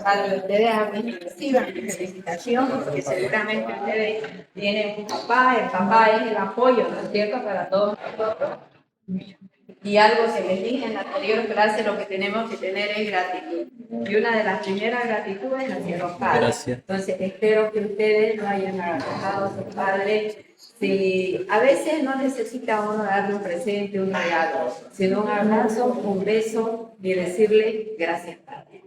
Padre, ustedes reciban mi felicitación porque seguramente ustedes tienen un papá, el papá es el apoyo, ¿no es cierto?, para todos nosotros. Y algo que les dije en la anterior clase, lo que tenemos que tener es gratitud. Y una de las primeras gratitudes hacia los padres. Gracias. Entonces, espero que ustedes lo hayan agradecido a sus padres. Si a veces no necesita uno darle un presente, un regalo, sino un abrazo, un beso y decirle gracias, Padre,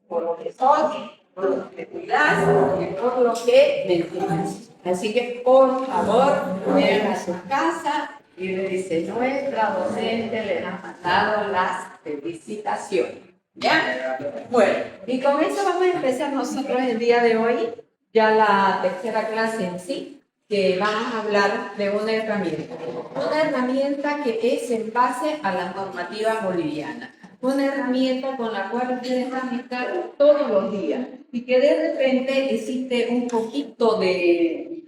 por lo que sos, por lo que cuidas y por lo que me enseñas. Así que, por favor, ven a su casa y le dice, nuestra docente le ha mandado las felicitaciones. ¿Ya? Bueno, y con eso vamos a empezar nosotros el día de hoy, ya la tercera clase en sí, que vamos a hablar de una herramienta que es en base a las normativas bolivianas. Una herramienta con la cual ustedes van a estar todos los días y que de repente existe un poquito de,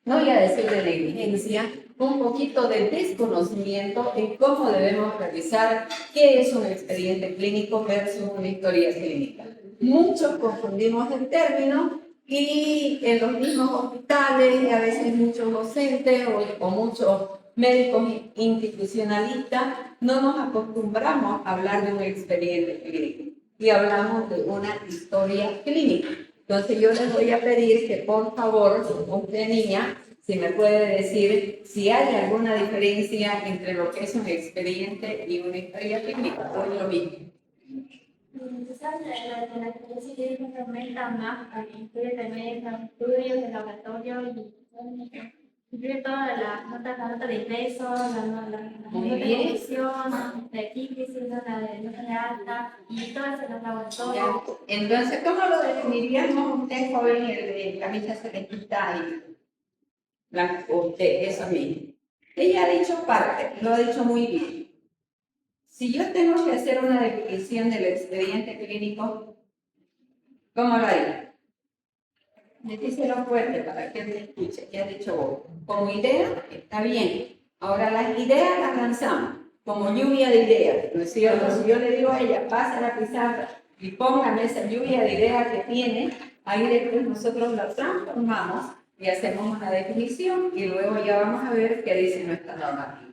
no voy a decir de negligencia, un poquito de desconocimiento en cómo debemos realizar qué es un expediente clínico versus una historia clínica. Muchos confundimos el término y en los mismos hospitales, y a veces muchos docentes o muchos médicos institucionalistas, no nos acostumbramos a hablar de un expediente clínico y hablamos de una historia clínica. Entonces yo les voy a pedir que por favor, usted niña, si me puede decir si hay alguna diferencia entre lo que es un expediente y una historia clínica, o es lo mismo. Quizás la experiencia clínica aumenta más, incluye también los estudios de laboratorio y incluye todas las notas de ingreso, la nota de evolución, la epícrisis, la de alta y todo eso en los laboratorios. Entonces, ¿cómo lo definiríamos usted, joven, el de camisa celestita y blanco? Usted, eso mismo. Ella ha dicho parte, lo ha dicho muy bien. Si yo tengo que hacer una definición del expediente clínico, ¿cómo lo haría? Decíselo fuerte para que me escuche, ¿qué ha dicho vos? Como idea, está bien. Ahora las ideas las lanzamos, como lluvia de ideas, ¿no es cierto? Si yo le digo a ella, pasa la pizarra y póngame esa lluvia de ideas que tiene, ahí después nosotros la transformamos y hacemos una definición y luego ya vamos a ver qué dice nuestra normativa.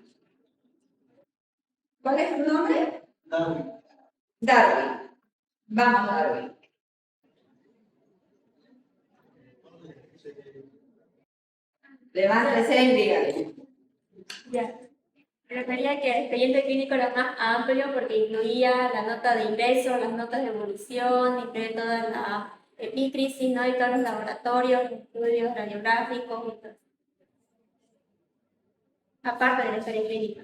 ¿Cuál es tu nombre? Darwin. Darwin. Vamos, Darwin. Levántese y dígale. Ya. Refería que el expediente clínico era más amplio porque incluía la nota de ingreso, las notas de evolución, incluye toda la epícrisis, ¿no? Y todos los laboratorios, los estudios radiográficos y todo. Aparte de la historia clínica.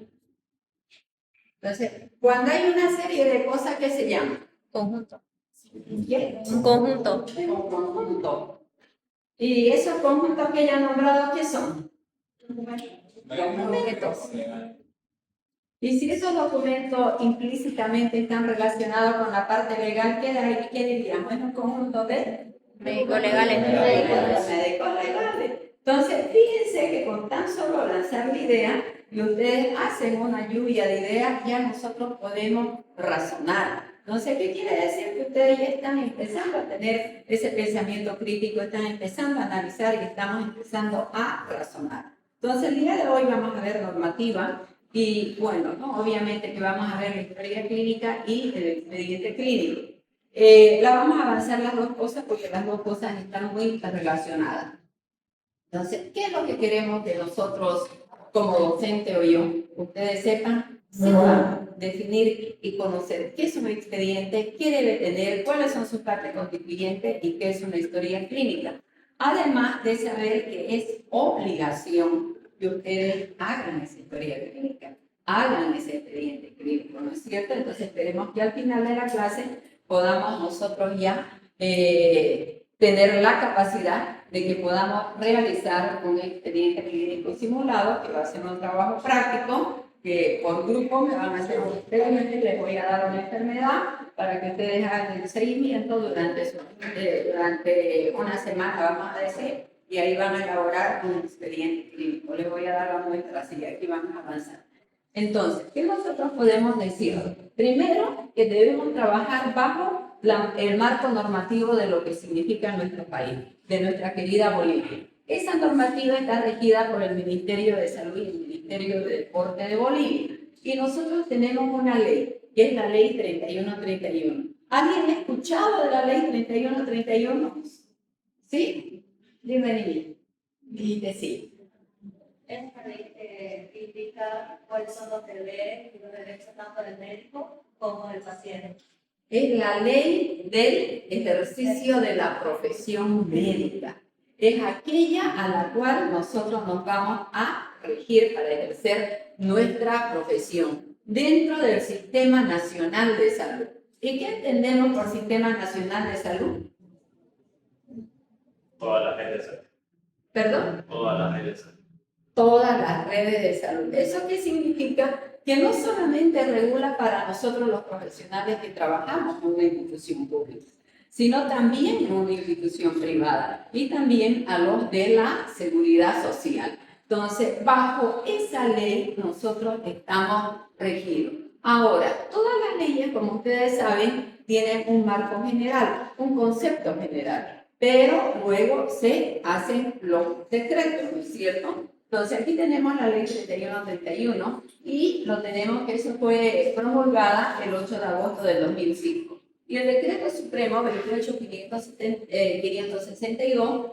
Entonces, cuando hay una serie de cosas que se llaman Conjunto. ¿qué? Un conjunto. Un conjunto. ¿Y esos conjuntos que ella ha nombrado qué son? Documentos. Y si esos documentos implícitamente están relacionados con la parte legal, ¿qué diríamos? Es un conjunto de Médicos legales. médicos legales. Entonces, fíjense que con tan solo lanzar la idea y ustedes hacen una lluvia de ideas, ya nosotros podemos razonar. Entonces, ¿qué quiere decir? Que ustedes ya están empezando a tener ese pensamiento crítico, están empezando a analizar y estamos empezando a razonar. Entonces, el día de hoy vamos a ver normativa y, bueno, ¿no? Obviamente que vamos a ver la historia clínica y el expediente clínico. La vamos a avanzar las dos cosas porque las dos cosas están muy relacionadas. Entonces, ¿qué es lo que queremos que nosotros, como docente o yo, ustedes sepan definir y conocer qué es un expediente, qué debe tener, cuáles son sus partes constituyentes y qué es una historia clínica? Además de saber que es obligación que ustedes hagan esa historia clínica, hagan ese expediente clínico, ¿no es cierto? Entonces, esperemos que al final de la clase podamos nosotros ya tener la capacidad de que podamos realizar un expediente clínico simulado, que va a ser un trabajo práctico, que por grupo me van a hacer un experimento y les voy a dar una enfermedad para que ustedes hagan el seguimiento durante una semana, vamos a decir, y ahí van a elaborar un expediente clínico. Les voy a dar la muestra así, aquí vamos a avanzar. Entonces, ¿qué nosotros podemos decir? Primero, que debemos trabajar bajo el marco normativo de lo que significa nuestro país, de nuestra querida Bolivia. Esa normativa está regida por el Ministerio de Salud y el Ministerio de Deporte de Bolivia. Y nosotros tenemos una ley, que es la Ley 3131. ¿Alguien ha escuchado de la Ley 3131? ¿Sí? Dime, niña. Dijiste sí. Es una ley que indica cuáles son los deberes y los derechos tanto del médico como del paciente. Es la ley del ejercicio de la profesión médica. Es aquella a la cual nosotros nos vamos a regir para ejercer nuestra profesión dentro del Sistema Nacional de Salud. ¿Y qué entendemos por Sistema Nacional de Salud? Todas las redes de salud. ¿Perdón? Todas las redes de salud. Todas las redes de salud. ¿Eso qué significa? Que no solamente regula para nosotros los profesionales que trabajamos en una institución pública, sino también en una institución privada y también a los de la seguridad social. Entonces, bajo esa ley nosotros estamos regidos. Ahora, todas las leyes, como ustedes saben, tienen un marco general, un concepto general, pero luego se hacen los decretos, ¿no es cierto? Entonces, aquí tenemos la ley 3131 y lo tenemos que eso fue promulgada el 8 de agosto del 2005. Y el decreto supremo 28562,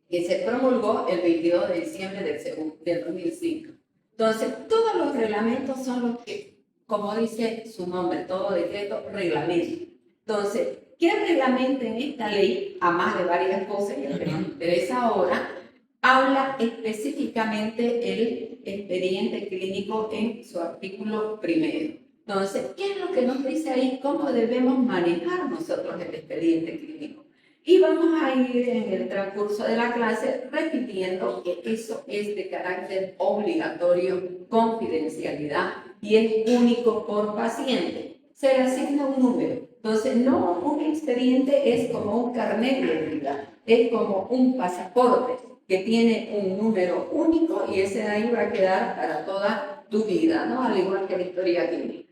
que se promulgó el 22 de diciembre del 2005. Entonces, todos los reglamentos son los que, como dice su nombre, todo decreto, reglamento. Entonces, ¿qué reglamenta en esta ley? A más de varias cosas, y lo que nos interesa ahora, habla específicamente el expediente clínico en su artículo primero. Entonces, ¿qué es lo que nos dice ahí? ¿Cómo debemos manejar nosotros el expediente clínico? Y vamos a ir en el transcurso de la clase repitiendo que eso es de carácter obligatorio, confidencialidad y es único por paciente. Se le asigna un número. Entonces, no un expediente es como un carnet de identidad, es como un pasaporte que tiene un número único y ese de ahí va a quedar para toda tu vida, ¿no? Al igual que la historia clínica.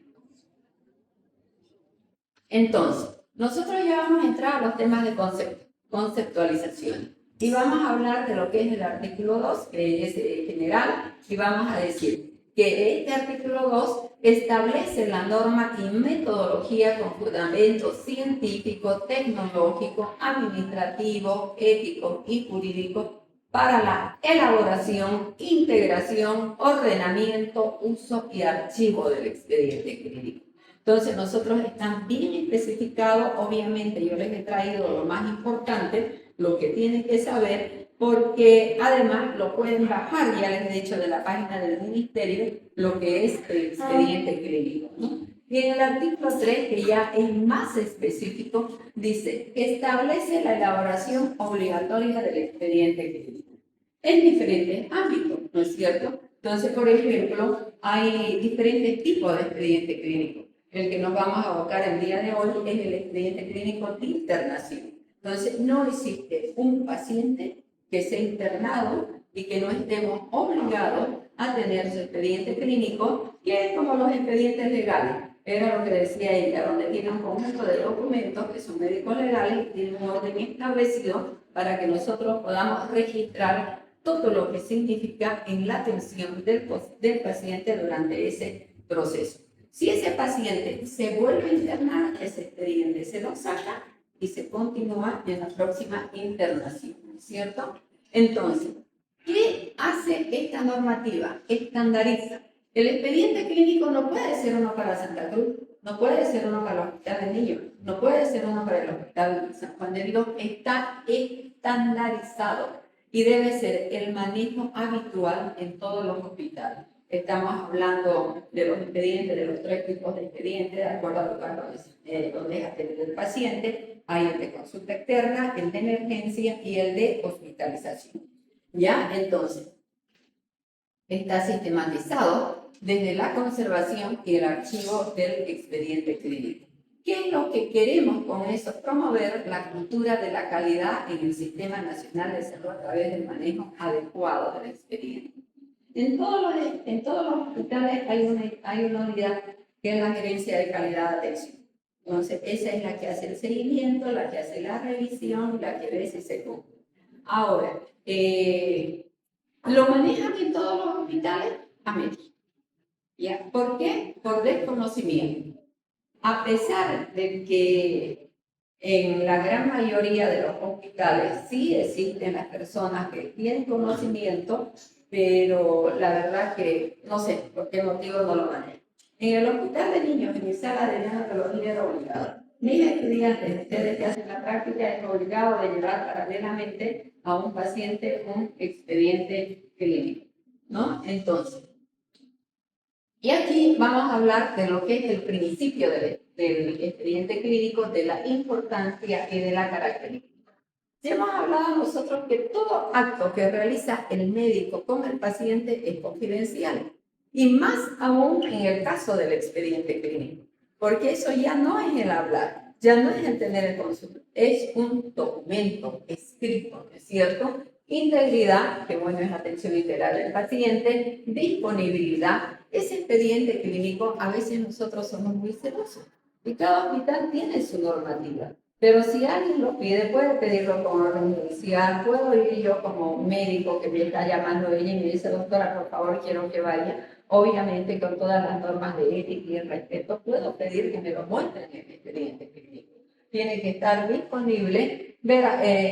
Entonces, nosotros ya vamos a entrar a los temas de conceptualización y vamos a hablar de lo que es el artículo 2, que es general, y vamos a decir que este artículo 2 establece la norma y metodología con fundamento científico, tecnológico, administrativo, ético y jurídico para la elaboración, integración, ordenamiento, uso y archivo del expediente clínico. Entonces, nosotros están bien especificados, obviamente yo les he traído lo más importante, lo que tienen que saber, porque además lo pueden bajar, ya les he dicho, de la página del Ministerio, lo que es el expediente clínico, ¿no? Y en el artículo 3, que ya es más específico, dice, establece la elaboración obligatoria del expediente clínico en diferentes ámbitos, ¿no es cierto? Entonces, por ejemplo, hay diferentes tipos de expediente clínico. El que nos vamos a abocar el día de hoy es el expediente clínico de internación. Entonces, no existe un paciente que sea internado y que no estemos obligados a tener su expediente clínico, que es como los expedientes legales. Era lo que decía ella, donde tiene un conjunto de documentos que son médicos legales y tienen un orden establecido para que nosotros podamos registrar todo lo que significa en la atención del paciente durante ese proceso. Si ese paciente se vuelve a internar, ese expediente se lo saca y se continúa en la próxima internación, ¿cierto? Entonces, ¿qué hace esta normativa? Estandariza. El expediente clínico no puede ser uno para Santa Cruz, no puede ser uno para el Hospital de Niños, no puede ser uno para el Hospital de San Juan de Dios, está estandarizado y debe ser el manejo habitual en todos los hospitales. Estamos hablando de los expedientes, de los 3 tipos de expedientes, de acuerdo al lugar donde es atendido el paciente. Hay el de consulta externa, el de emergencia y el de hospitalización. ¿Ya? Entonces, está sistematizado desde la conservación y el archivo del expediente clínico. ¿Qué es lo que queremos con eso? Promover la cultura de la calidad en el Sistema Nacional de Salud a través del manejo adecuado del expediente. En todos los hospitales hay una unidad que es la gerencia de calidad de atención. Entonces, esa es la que hace el seguimiento, la que hace la revisión, la que ve si se cumple. Ahora, ¿lo manejan en todos los hospitales? Amén. ¿Ya? ¿Por qué? Por desconocimiento. A pesar de que en la gran mayoría de los hospitales sí existen las personas que tienen conocimiento, pero la verdad que no sé por qué motivo no lo manejan. En el hospital de niños, en mi sala de neonatología era obligado. Mis estudiantes, ustedes que hacen la práctica, es obligado de llevar paralelamente a un paciente un expediente clínico, ¿no? Entonces, y aquí vamos a hablar de lo que es el principio del expediente clínico, de la importancia y de la característica. Ya hemos hablado nosotros que todo acto que realiza el médico con el paciente es confidencial, y más aún en el caso del expediente clínico, porque eso ya no es el hablar, ya no es el tener el consulta, es un documento escrito, ¿no es cierto? Integridad, que bueno es atención integral del paciente, disponibilidad. Ese expediente clínico a veces nosotros somos muy celosos y cada hospital tiene su normativa. Pero si alguien lo pide, puede pedirlo con orden judicial, puedo ir yo como médico que me está llamando ella y me dice, doctora, por favor, quiero que vaya. Obviamente, con todas las normas de ética y el respeto, puedo pedir que me lo muestren en el expediente clínico. Tiene que estar disponible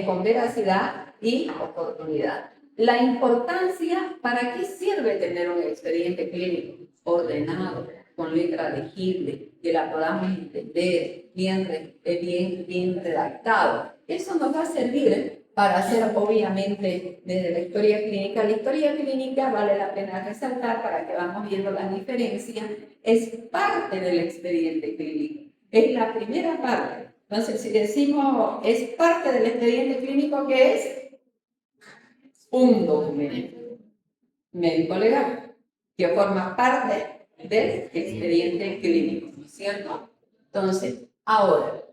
con veracidad y oportunidad. La importancia, ¿para qué sirve tener un expediente clínico ordenado, con letra legible, que la podamos entender, bien redactado? Eso nos va a servir para hacer, obviamente, desde la historia clínica. La historia clínica, vale la pena resaltar para que vamos viendo las diferencias, es parte del expediente clínico. Es la primera parte. Entonces, si decimos es parte del expediente clínico, ¿qué es? Un documento médico legal que forma parte del expediente clínico, ¿no es cierto? Entonces, ahora,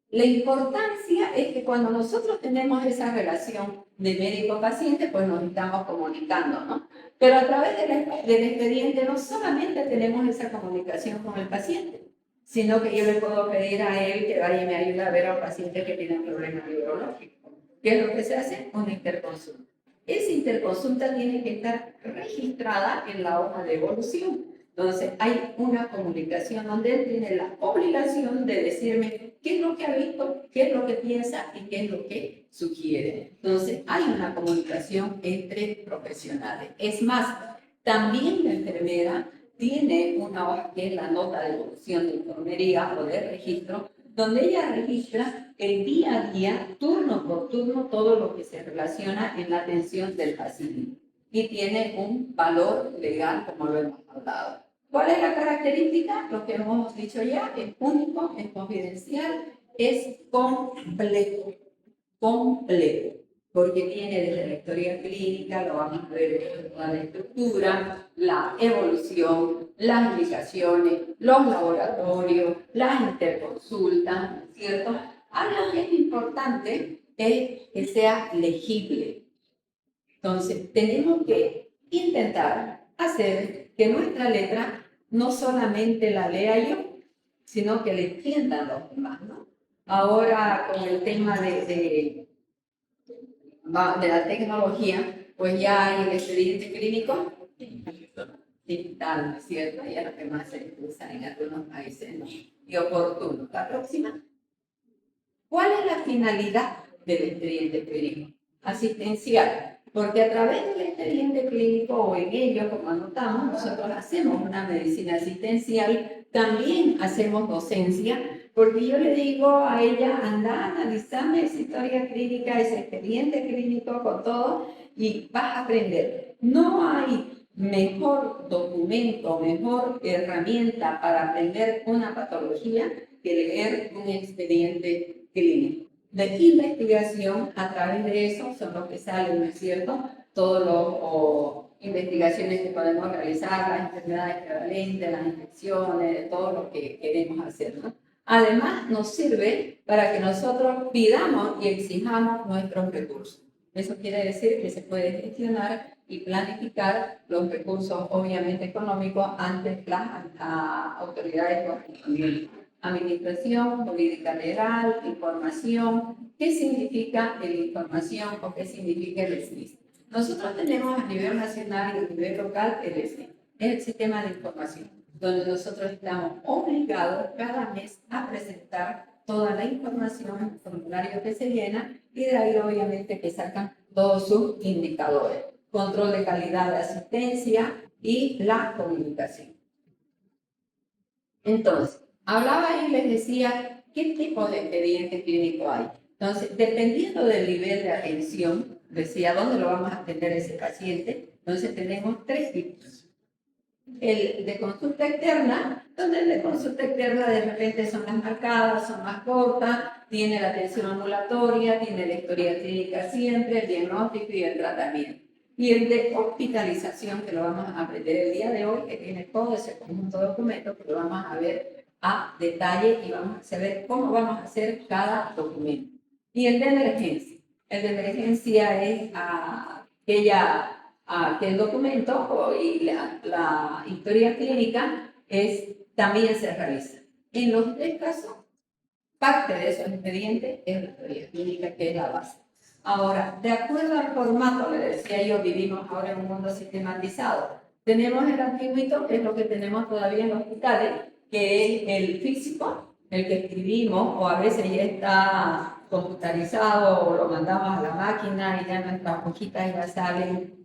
la importancia es que cuando nosotros tenemos esa relación de médico-paciente, pues nos estamos comunicando, ¿no? Pero a través del expediente no solamente tenemos esa comunicación con el paciente, sino que yo le puedo pedir a él que vaya y me ayude a ver a un paciente que tiene un problema neurológico. ¿Qué es lo que se hace? Una interconsulta. Esa interconsulta tiene que estar registrada en la hoja de evolución. Entonces, hay una comunicación donde él tiene la obligación de decirme qué es lo que ha visto, qué es lo que piensa y qué es lo que sugiere. Entonces, hay una comunicación entre profesionales. Es más, también la enfermera tiene una hoja que es la nota de evolución de enfermería o de registro, donde ella registra el día a día, turno por turno, todo lo que se relaciona en la atención del paciente. Y tiene un valor legal, como lo hemos hablado. ¿Cuál es la característica? Lo que hemos dicho ya, es único, es confidencial, es completo, porque tiene desde la historia clínica, lo vamos a ver en toda la estructura, la evolución, las indicaciones, los laboratorios, las interconsultas, ¿cierto? Algo que es importante es que sea legible. Entonces, tenemos que intentar hacer que nuestra letra no solamente la lea yo, sino que le entiendan los demás, ¿no? Ahora, con el tema de la tecnología, pues ya hay el expediente clínico digital, ¿no es cierto? Y es lo que más se usa en algunos países, ¿no? Y oportuno. La próxima. ¿Cuál es la finalidad del expediente clínico? Asistencial, porque a través del expediente clínico o en ello, como anotamos, nosotros hacemos una medicina asistencial, también hacemos docencia, porque yo le digo a ella, anda, analizame esa historia clínica, ese expediente clínico con todo y vas a aprender. No hay mejor documento, mejor herramienta para aprender una patología que leer un expediente clínico. De investigación, a través de eso son los que salen, ¿no es cierto? Todas las investigaciones que podemos realizar, las enfermedades prevalentes, las infecciones, todo lo que queremos hacer, ¿no? Además, nos sirve para que nosotros pidamos y exijamos nuestros recursos. Eso quiere decir que se puede gestionar y planificar los recursos, obviamente económicos, ante las autoridades correspondientes. Administración, política legal, información. ¿Qué significa la información o qué significa el SNIS? Nosotros tenemos a nivel nacional y a nivel local el SNIS, es el sistema de información, donde nosotros estamos obligados cada mes a presentar toda la información, el formulario que se llena y de ahí obviamente que sacan todos sus indicadores, control de calidad de asistencia y la comunicación. Entonces, hablaba y les decía qué tipo de expediente clínico hay. Entonces, dependiendo del nivel de atención, decía dónde lo vamos a atender ese paciente, entonces tenemos 3 tipos. El de consulta externa, donde el de consulta externa de repente son más marcadas, son más cortas, tiene la atención ambulatoria, tiene la historia clínica siempre, el diagnóstico y el tratamiento. Y el de hospitalización, que lo vamos a aprender el día de hoy, que tiene todo ese conjunto de documentos, que lo vamos a ver a detalle y vamos a saber cómo vamos a hacer cada documento. Y el de emergencia. El de emergencia es que el documento y la historia clínica también se realiza. En los 3 casos, parte de esos expedientes es la historia clínica, que es la base. Ahora, de acuerdo al formato, le decía yo, vivimos ahora en un mundo sistematizado. Tenemos el antiguito, que es lo que tenemos todavía en los hospitales, que es el físico, el que escribimos, o a veces ya está computarizado, o lo mandamos a la máquina y ya nuestras hojitas ya salen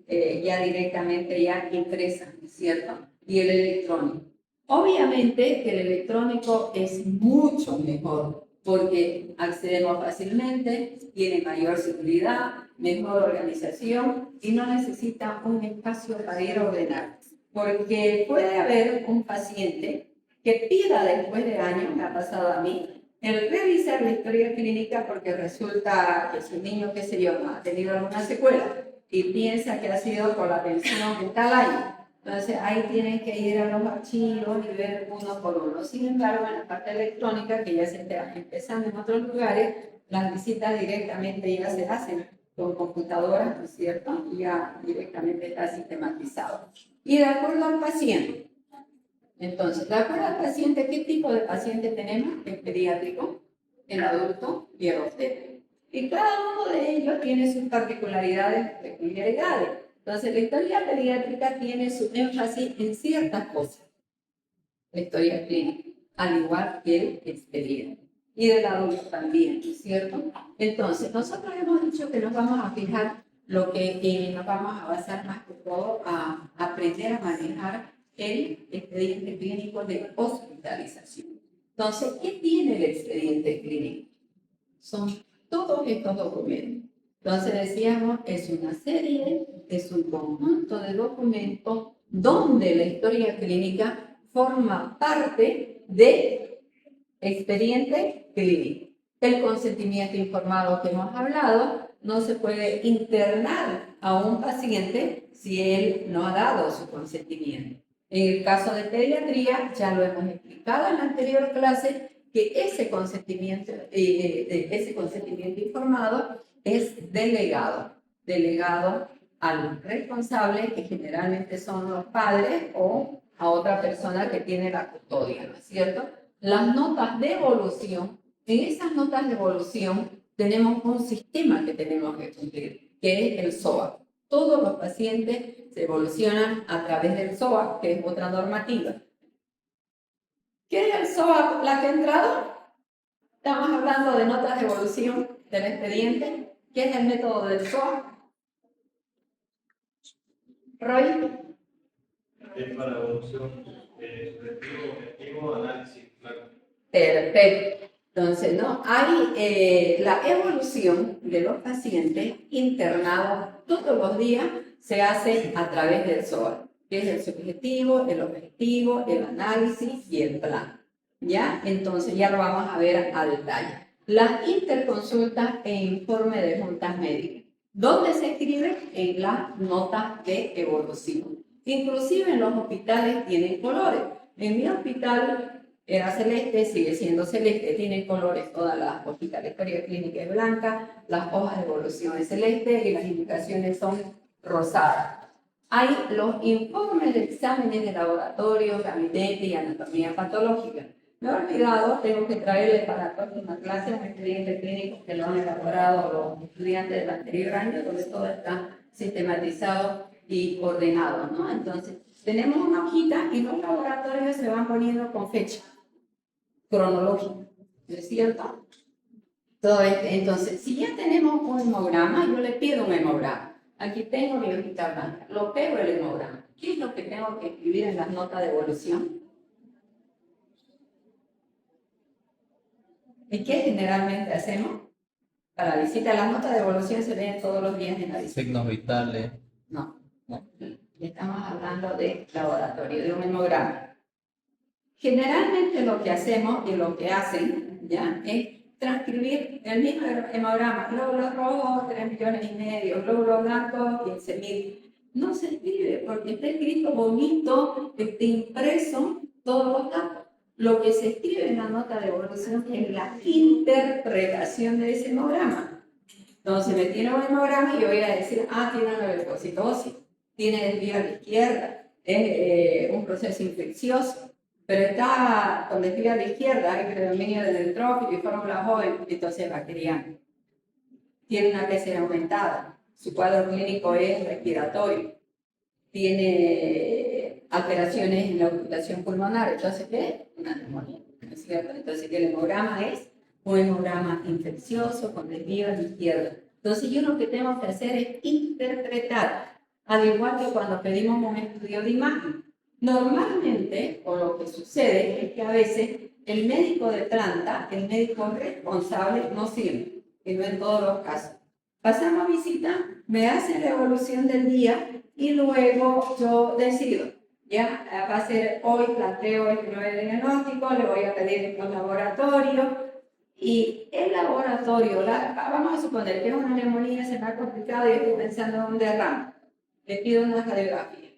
ya directamente ya impresas, ¿cierto? Y el electrónico. Obviamente que el electrónico es mucho mejor porque accedemos fácilmente, tiene mayor seguridad, mejor organización y no necesita un espacio para ir a ordenar. Porque puede haber un paciente que pida después de años, me ha pasado a mí, el revisar la historia clínica porque resulta que su niño, qué sé yo, ha tenido alguna secuela y piensa que ha sido por la atención en tal año. Entonces ahí tienen que ir a los archivos y ver uno por uno. Sin embargo, en la parte electrónica, que ya se está empezando en otros lugares, las visitas directamente ya se hacen con computadoras, ¿no es cierto? Ya directamente está sistematizado. Y de acuerdo al paciente. Entonces, de acuerdo al paciente, ¿qué tipo de paciente tenemos? El pediátrico, el adulto y el obstétrico. Y cada uno de ellos tiene sus particularidades y peculiaridades. Entonces, la historia pediátrica tiene su énfasis en ciertas cosas. La historia clínica, al igual que el expediente. Y del adulto también, ¿no es cierto? Entonces, nosotros hemos dicho que nos vamos a fijar lo que nos vamos a basar más que todo a aprender a manejar el expediente clínico de hospitalización. Entonces, ¿qué tiene el expediente clínico? Son todos estos documentos. Entonces decíamos, es una serie, es un conjunto de documentos donde la historia clínica forma parte del expediente clínico. El consentimiento informado que hemos hablado, no se puede internar a un paciente si él no ha dado su consentimiento. En el caso de pediatría, ya lo hemos explicado en la anterior clase, que ese consentimiento informado es delegado al responsable, que generalmente son los padres o a otra persona que tiene la custodia, ¿no es cierto? Las notas de evolución, en esas notas de evolución tenemos un sistema que tenemos que cumplir, que es el SOA. Todos los pacientes se evolucionan a través del SOA, que es otra normativa. ¿Qué es el SOA? ¿La que ha entrado? Estamos hablando de notas de evolución del expediente. ¿Qué es el método del SOA? Roy. Es para evolución objetivo, análisis, claro. Perfecto. Entonces, ¿no? Hay la evolución de los pacientes internados todos los días se hace a través del SOA, que es el subjetivo, el objetivo, el análisis y el plan. ¿Ya? Entonces ya lo vamos a ver a detalle. Las interconsultas e informe de juntas médicas. ¿Dónde se escribe? En las notas de evolución. Inclusive en los hospitales tienen colores. En mi hospital era celeste, sigue siendo celeste, tiene colores todas las hojas. La historia clínica es blanca, las hojas de evolución es celeste y las indicaciones son rosadas. Hay los informes de exámenes de laboratorio, gabinete y anatomía patológica. Me he olvidado, tengo que traerle para la próxima clase un expediente clínico que lo han elaborado los estudiantes del anterior año, donde todo está sistematizado y ordenado, ¿no? Entonces, tenemos una hojita y los laboratorios se van poniendo con fecha cronológica, ¿no es cierto? Entonces, si ya tenemos un hemograma, yo le pido un hemograma. Aquí tengo mi hojita blanca, lo pego el hemograma. ¿Qué es lo que tengo que escribir en las notas de evolución? ¿Y qué generalmente hacemos? Para la visita, las notas de evolución se leen todos los días en la visita. Signos vitales. No, estamos hablando de laboratorio, de un hemograma. Generalmente lo que hacemos y lo que hacen, ¿ya?, es transcribir el mismo hemograma. Glóbulos rojos, 3,5 millones, glóbulos blancos, 15.000. No se escribe porque está escrito bonito, está impreso todos los datos. Lo que se escribe en la nota de evolución es la interpretación de ese hemograma. Entonces me tiene un hemograma y yo voy a decir, tiene una leucocitosis, tiene desvío a la izquierda, es un proceso infeccioso, pero está con desvío a la izquierda, hay predominio del neutrófilo y fórmula joven, entonces bacteriano. Tiene una PCR aumentada, su cuadro clínico es respiratorio, tiene alteraciones en la ocultación pulmonar, entonces ¿qué es? Una neumonía, ¿no es cierto? Entonces el hemograma es un hemograma infeccioso con desvío a la izquierda. Entonces yo lo que tengo que hacer es interpretar, al igual que cuando pedimos un estudio de imagen. Normalmente, o lo que sucede es que a veces el médico de planta, el médico responsable, no sirve, y no en todos los casos. Pasamos visita, me hacen la evolución del día y luego yo decido, ya va a ser hoy, planteo el primer diagnóstico, le voy a pedir un laboratorio y el laboratorio, vamos a suponer que es una neumonía, se me ha complicado y estoy pensando en un derrame, le pido una radiografía.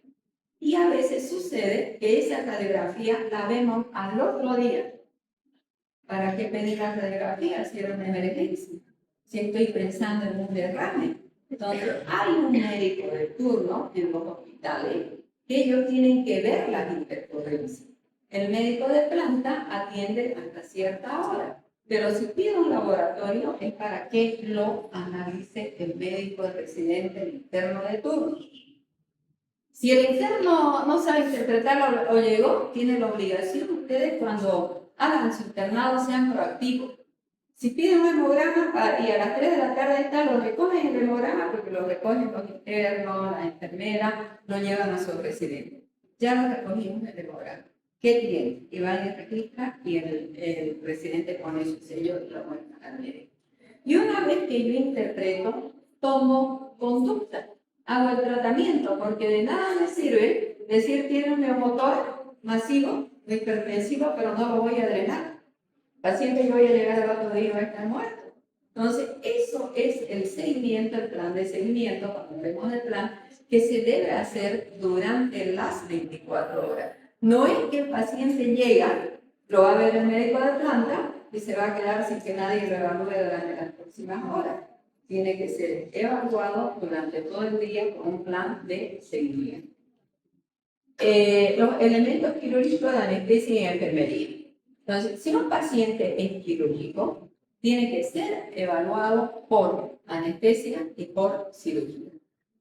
Y a veces sucede que esa radiografía la vemos al otro día. ¿Para qué pedir la radiografía si era una emergencia? Si estoy pensando en un derrame. Entonces, hay un médico de turno en los hospitales que ellos tienen que ver las intercorrencias. El médico de planta atiende hasta cierta hora, pero si pide un laboratorio es para que lo analice el médico residente, el interno de turno. Si el interno no sabe interpretarlo o llegó, tiene la obligación, ustedes cuando hagan su internado sean proactivos. Si piden un hemograma y a las 3 de la tarde está, lo recogen el hemograma porque lo recogen los internos, las enfermeras, lo llevan a su residente. Ya lo recogimos el hemograma. ¿Qué tiene? Y van y registran y el residente pone su sello y lo muestra al médico. Y una vez que yo interpreto, tomo conducta. Hago el tratamiento, porque de nada me sirve decir tiene un neumotor masivo, hipertensivo, pero no lo voy a drenar. El paciente yo voy a llegar al otro día y va a estar muerto. Entonces, eso es el seguimiento, el plan de seguimiento, cuando vemos el plan, que se debe hacer durante las 24 horas. No es que el paciente llega, lo va a ver el médico de planta y se va a quedar sin que nadie lo evalúe durante las próximas horas. Tiene que ser evaluado durante todo el día con un plan de seguimiento. Los elementos quirúrgicos de anestesia y enfermería. Entonces, si un paciente es quirúrgico, tiene que ser evaluado por anestesia y por cirugía,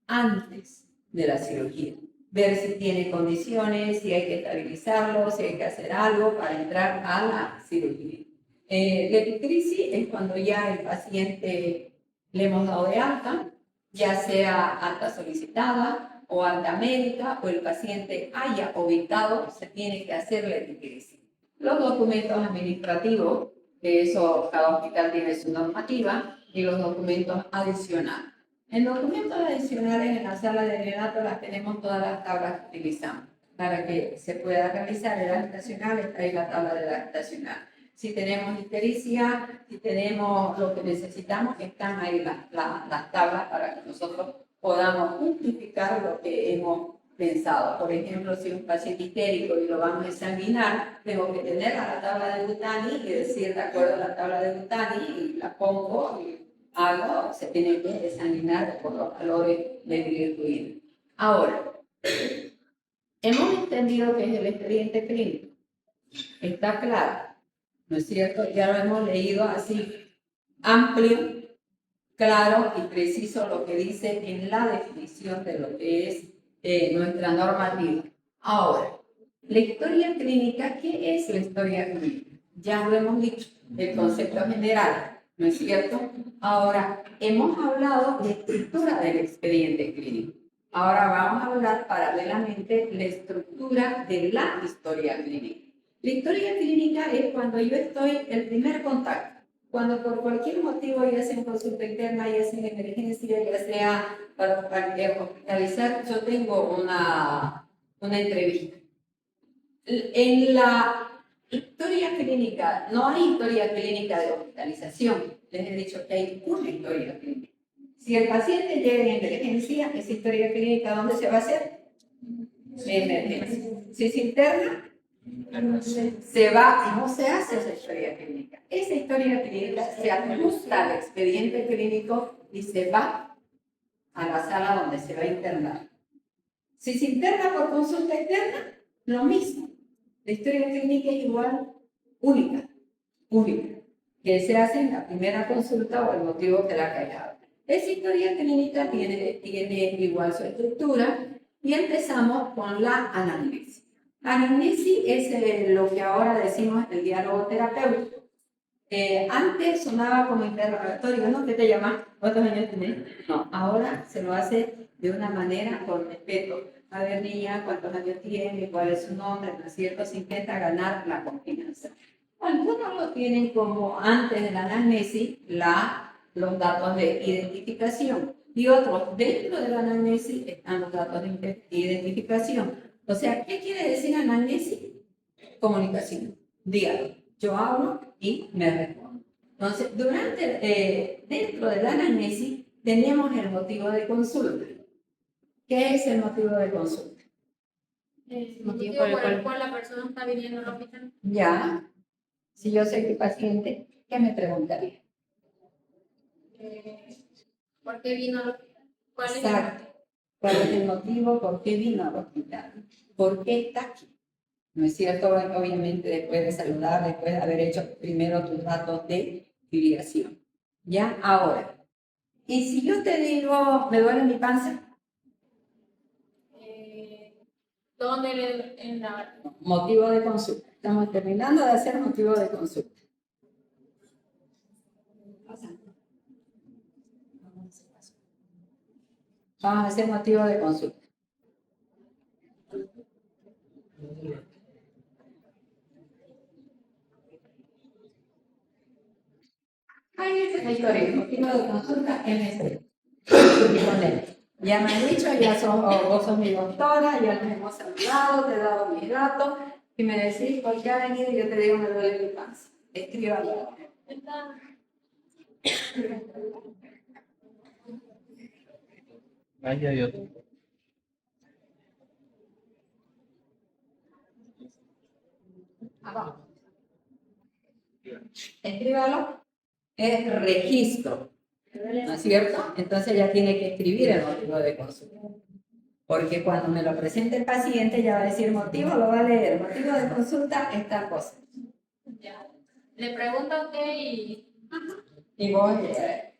antes de la cirugía. Ver si tiene condiciones, si hay que estabilizarlo, si hay que hacer algo para entrar a la cirugía. La epicrisis es cuando ya el paciente le hemos dado de alta, ya sea alta solicitada o alta médica, o el paciente haya obitado, se tiene que hacer la epicrisis. Los documentos administrativos, que eso cada hospital tiene su normativa, y los documentos adicionales. En documentos adicionales en la sala de neonato las tenemos todas las tablas que utilizamos para que se pueda realizar el edad estacional, está ahí la tabla de edad estacional. Si tenemos ictericia, si tenemos lo que necesitamos, están ahí las tablas para que nosotros podamos justificar lo que hemos pensado. Por ejemplo, si un paciente histérico y lo vamos a examinar, tengo que tener la tabla de Butani y decir de acuerdo a la tabla de Butani y la pongo y algo se tiene que examinar por los valores de bilirruina. Ahora, hemos entendido que es el expediente clínico. Está claro. ¿no es cierto? Ya lo hemos leído así, amplio, claro y preciso lo que dice en la definición de lo que es nuestra normativa. Ahora, la historia clínica, ¿qué es la historia clínica? Ya lo hemos dicho, el concepto general, ¿no es cierto? Ahora, hemos hablado de estructura del expediente clínico. Ahora vamos a hablar paralelamente de la estructura de la historia clínica. La historia clínica es cuando yo estoy el primer contacto, cuando por cualquier motivo, ya sea en consulta interna, ya sea en emergencia, ya sea para hospitalizar, yo tengo una entrevista. En la historia clínica, no hay historia clínica de hospitalización. Les he dicho que hay una historia clínica. Si el paciente llega en emergencia, esa historia clínica, ¿dónde se va a hacer? En emergencia. Si se interna, se va y no se hace esa historia clínica. Esa historia clínica se ajusta al expediente clínico y se va a la sala donde se va a internar. Si se interna por consulta externa, lo mismo. La historia clínica es igual, única, que se hace en la primera consulta o el motivo que la ha callado. Esa historia clínica tiene igual su estructura y empezamos con la anamnesis. Anamnesis es lo que ahora decimos el diálogo terapéutico. Antes sonaba como interrogatorio, ¿no? ¿Qué te llamas? ¿Cuántos años tienes? No, ahora se lo hace de una manera con respeto. A ver, niña, ¿cuántos años tiene? ¿Cuál es su nombre? ¿No es cierto? Se intenta ganar la confianza. Algunos lo tienen como antes de la anamnesis, los datos de identificación. Y otros, dentro de la anamnesis están los datos de identificación. O sea, ¿qué quiere decir anamnesis? Comunicación, diálogo. Yo hablo y me respondo. Entonces, dentro de la anamnesis tenemos el motivo de consulta. ¿Qué es el motivo de consulta? El motivo por el cual la persona está viniendo al hospital. Ya, si yo soy tu paciente, ¿qué me preguntaría? ¿Por qué vino al hospital? Exacto. ¿Cuál es el motivo? ¿Por qué vino al hospital? ¿Por qué está aquí? ¿No es cierto? Obviamente después de saludar, después de haber hecho primero tus datos de filiación. ¿Ya? Ahora, y si yo te digo, ¿me duele mi panza? ¿Dónde en la... Motivo de consulta. Estamos terminando de hacer motivo de consulta. Vamos a hacer motivo de consulta. Ahí es la historia. Motivo de consulta MC. Ya me han dicho, vos sos mi doctora, ya nos hemos saludado, te he dado mis datos, y me decís por qué ha venido y yo te digo me duele mi panza. Escríbalo. Ahí hay otro. Abajo. Escríbalo. Es registro, ¿no es cierto? Entonces ya tiene que escribir el motivo de consulta. Porque cuando me lo presente el paciente ya va a decir motivo, lo va a leer. Motivo de consulta, esta cosa. Ya. Le pregunto a usted y... Y vos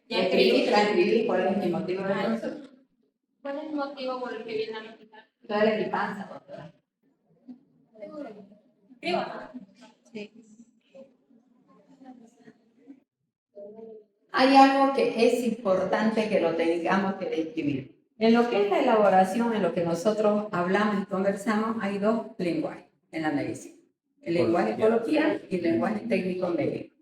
transcribís cuál es mi motivo de consulta. ¿Cuál es el motivo por el que viene al hospital? Duele mi panza, doctora. Escriba. Sí. Hay algo que es importante que lo tengamos que describir. En lo que es la elaboración, en lo que nosotros hablamos y conversamos, hay dos lenguajes en la medicina. El lenguaje coloquial y el lenguaje técnico médico.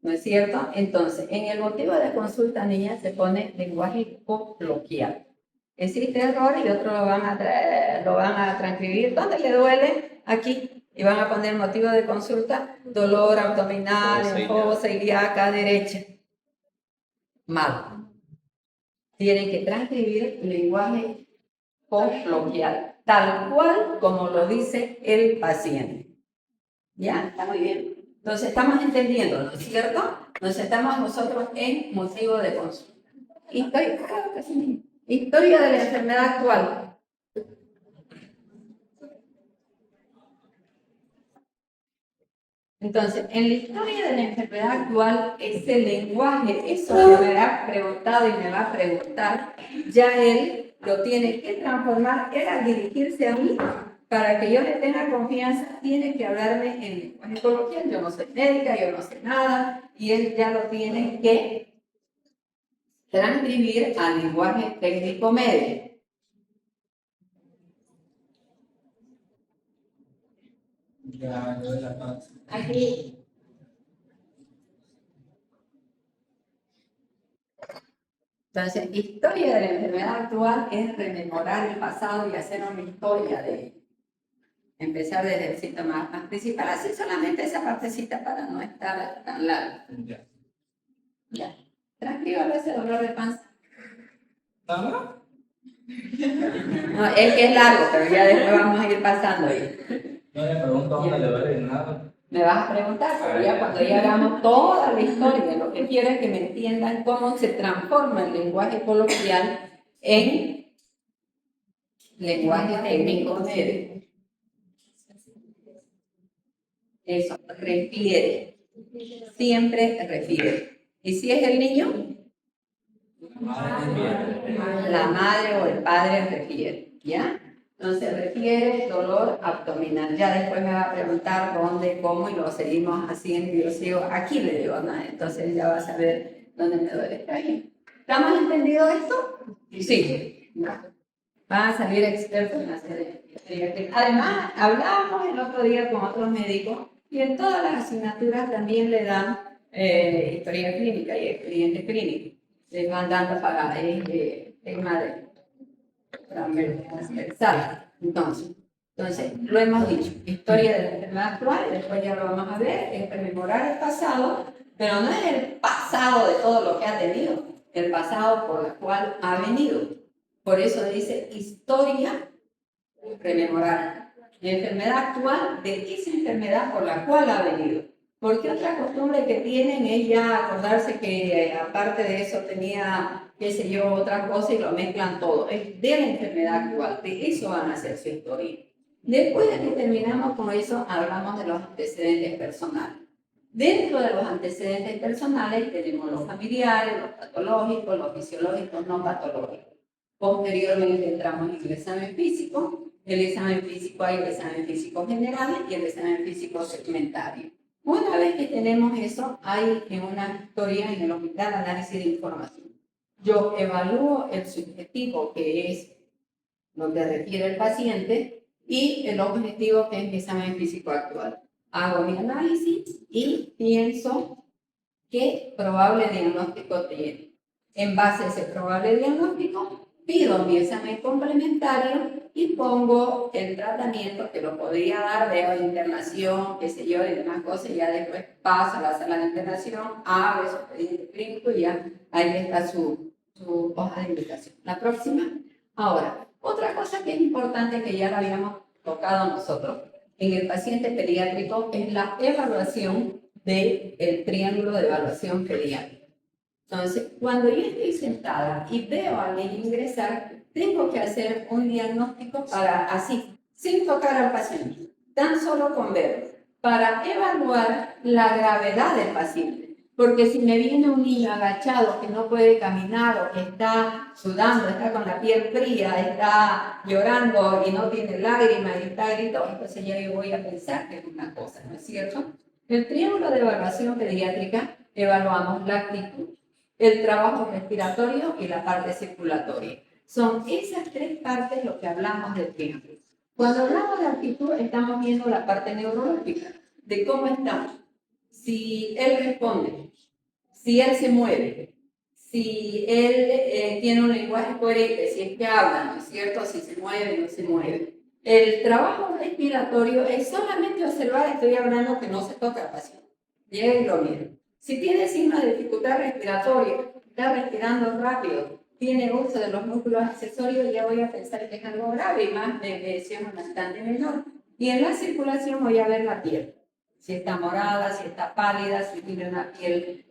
¿No es cierto? Entonces, en el motivo de consulta, niña, se pone lenguaje coloquial. Existe error y otros lo van a transcribir. ¿Dónde le duele? Aquí. Y van a poner motivo de consulta, dolor abdominal, fosa ilíaca derecha. Mal. Tienen que transcribir lenguaje coloquial, tal cual como lo dice el paciente. ¿Ya? Está muy bien. Entonces estamos entendiendo, ¿no es cierto? Entonces estamos nosotros en motivo de consulta. Historia de la enfermedad actual. Entonces, en la historia de la enfermedad actual, ese lenguaje, eso que me ha preguntado y me va a preguntar, ya él lo tiene que transformar. Él al dirigirse a mí, para que yo le tenga confianza, tiene que hablarme en lenguaje coloquial. Yo no soy médica, yo no sé nada, y él ya lo tiene que transcribir al lenguaje técnico médico. Ya, lo de la panza. Aquí. Entonces, historia de la enfermedad actual es rememorar el pasado y hacer una historia de él. Empezar desde el síntoma más principal, así solamente esa partecita para no estar tan larga. Ya. Ya. Transcríbalo ese dolor de panza. ¿Nada más? No, es que es largo, pero ya después vamos a ir pasando ahí. No le pregunto dónde le duele nada. Me vas a preguntar, pero ya cuando ya hagamos toda la historia, lo que quiero es que me entiendan cómo se transforma el lenguaje coloquial en lenguaje técnico médico. Eso, refiere. Siempre refiere. ¿Y si es el niño? La madre o el padre refiere, ¿ya? Entonces refiere dolor abdominal. Ya después me va a preguntar dónde, cómo, y lo seguimos haciendo. Yo sigo, aquí le digo nada, entonces ya va a saber dónde me duele. ¿Está bien? ¿Estamos entendido esto? Sí. Van a salir expertos en hacer esto. Además, hablábamos el otro día con otros médicos y en todas las asignaturas también le dan historia clínica y expediente clínico. Les van dando para tema de transversal. Entonces, lo hemos dicho, historia de la enfermedad actual, después ya lo vamos a ver, es rememorar el pasado, pero no es el pasado de todo lo que ha tenido, el pasado por el cual ha venido. Por eso dice historia, rememorar. La enfermedad actual de esa enfermedad por la cual ha venido. Porque otra costumbre que tienen es ya acordarse que aparte de eso tenía, qué sé yo, otra cosa y lo mezclan todo. Es de la enfermedad actual, de eso van a hacer su historia. Después de que terminamos con eso, hablamos de los antecedentes personales. Dentro de los antecedentes personales tenemos los familiares, los patológicos, los fisiológicos, no patológicos. Posteriormente entramos en el examen físico. El examen físico hay el examen físico general y el examen físico segmentario. Una vez que tenemos eso, hay en una historia en el hospital análisis de información. Yo evalúo el subjetivo, que es lo que refiere el paciente, y el objetivo, que es mi examen físico actual. Hago mi análisis y pienso qué probable diagnóstico tiene. En base a ese probable diagnóstico, pido mi examen complementario y pongo el tratamiento que lo podría dar de internación, qué sé yo, y demás cosas, y ya después paso a la sala de internación, hago su expediente clínico y ya ahí está su hoja de indicación. La próxima. Ahora, otra cosa que es importante, que ya la habíamos tocado nosotros en el paciente pediátrico, es la evaluación del triángulo de evaluación pediátrica. Entonces, cuando yo estoy sentada y veo a alguien ingresar, tengo que hacer un diagnóstico para así, sin tocar al paciente, tan solo con verlo, para evaluar la gravedad del paciente. Porque si me viene un niño agachado que no puede caminar o que está sudando, está con la piel fría, está llorando y no tiene lágrimas y está gritando, entonces ya yo voy a pensar que es una cosa, ¿no es cierto? El triángulo de evaluación pediátrica evaluamos la actitud, el trabajo respiratorio y la parte circulatoria. Son esas tres partes lo que hablamos del triángulo. Cuando hablamos de actitud, estamos viendo la parte neurológica, de cómo estamos. Si él responde, si él se mueve, si él tiene un lenguaje coherente, si es que habla, ¿no es cierto? Si se mueve o no se mueve. El trabajo respiratorio es solamente observar, estoy hablando que no se toca al paciente. Llega y lo mira. Si tiene signos de dificultad respiratoria, está respirando rápido, tiene uso de los músculos accesorios, ya voy a pensar que es algo grave y más de lesión bastante menor. Y en la circulación voy a ver la piel. Si está morada, si está pálida, si tiene una piel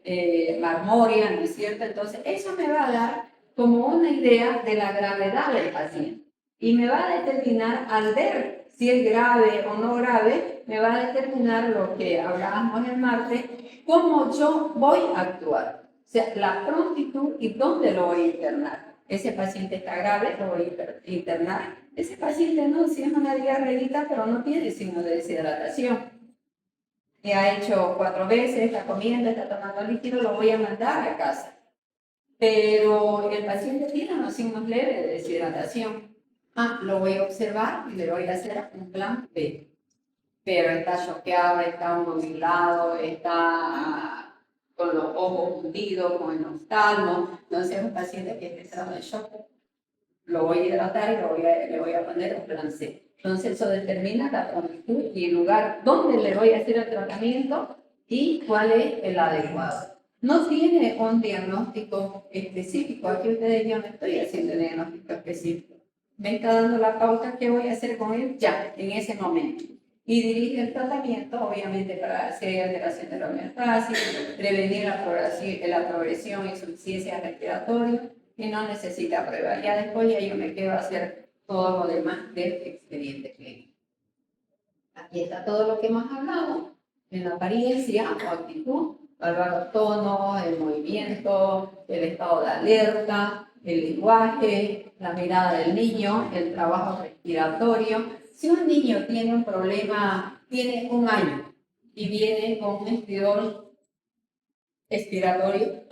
marmórea, ¿no es cierto? Entonces, eso me va a dar como una idea de la gravedad del paciente. Y me va a determinar, al ver si es grave o no grave, me va a determinar lo que hablábamos el martes, cómo yo voy a actuar. O sea, la prontitud y dónde lo voy a internar. Ese paciente está grave, lo voy a internar. Ese paciente no, si es una diarreíta, pero no tiene signos de deshidratación. Y ha hecho 4 veces, está comiendo, está tomando líquido, lo voy a mandar a casa. Pero el paciente tiene unos signos leves de deshidratación. Lo voy a observar y le voy a hacer un plan B. Pero está choqueado, está nubilado, está con los ojos hundidos, con el oftalmo. Entonces, un paciente que está en shock, lo voy a hidratar y le voy a poner un plan C. Entonces, eso determina la prontitud y el lugar donde le voy a hacer el tratamiento y cuál es el adecuado. No tiene un diagnóstico específico. Aquí ustedes, yo no estoy haciendo diagnóstico específico. Me está dando la pauta que voy a hacer con él ya, en ese momento. Y dirige el tratamiento, obviamente, para hacer alteración de la homeostasis, prevenir la progresión y insuficiencia respiratoria, y no necesita prueba. Ya después ya yo me quedo a hacer todo lo demás del expediente clínico. Aquí está todo lo que hemos hablado, en la apariencia o actitud, evaluar los tonos, el movimiento, el estado de alerta, el lenguaje, la mirada del niño, el trabajo respiratorio. Si un niño tiene un problema, tiene 1 año y viene con un estridor expiratorio,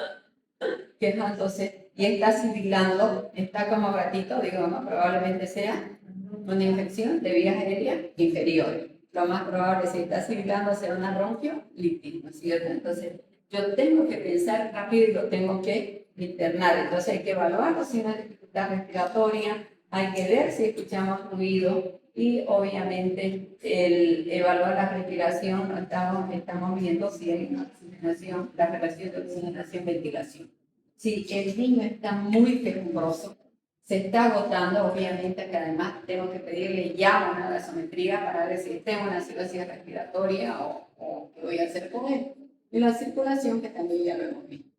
quejándose y está sibilando, está como gatito, digo, no, probablemente sea una infección de vías aéreas inferiores. Lo más probable, si está sibilando, será una bronquiolitis, ¿no es cierto? Entonces, yo tengo que pensar rápido y lo tengo que internar. Entonces, hay que evaluarlo si no hay dificultad respiratoria, hay que ver si escuchamos ruido y, obviamente, el evaluar la respiración. Estamos viendo si hay una oxigenación, la relación de oxigenación-ventilación. Si el niño está muy quejumbroso, se está agotando, obviamente que además tengo que pedirle ya una gasometría para ver si tengo una cirrosis respiratoria o qué voy a hacer con él. Y la circulación, que también ya lo hemos visto.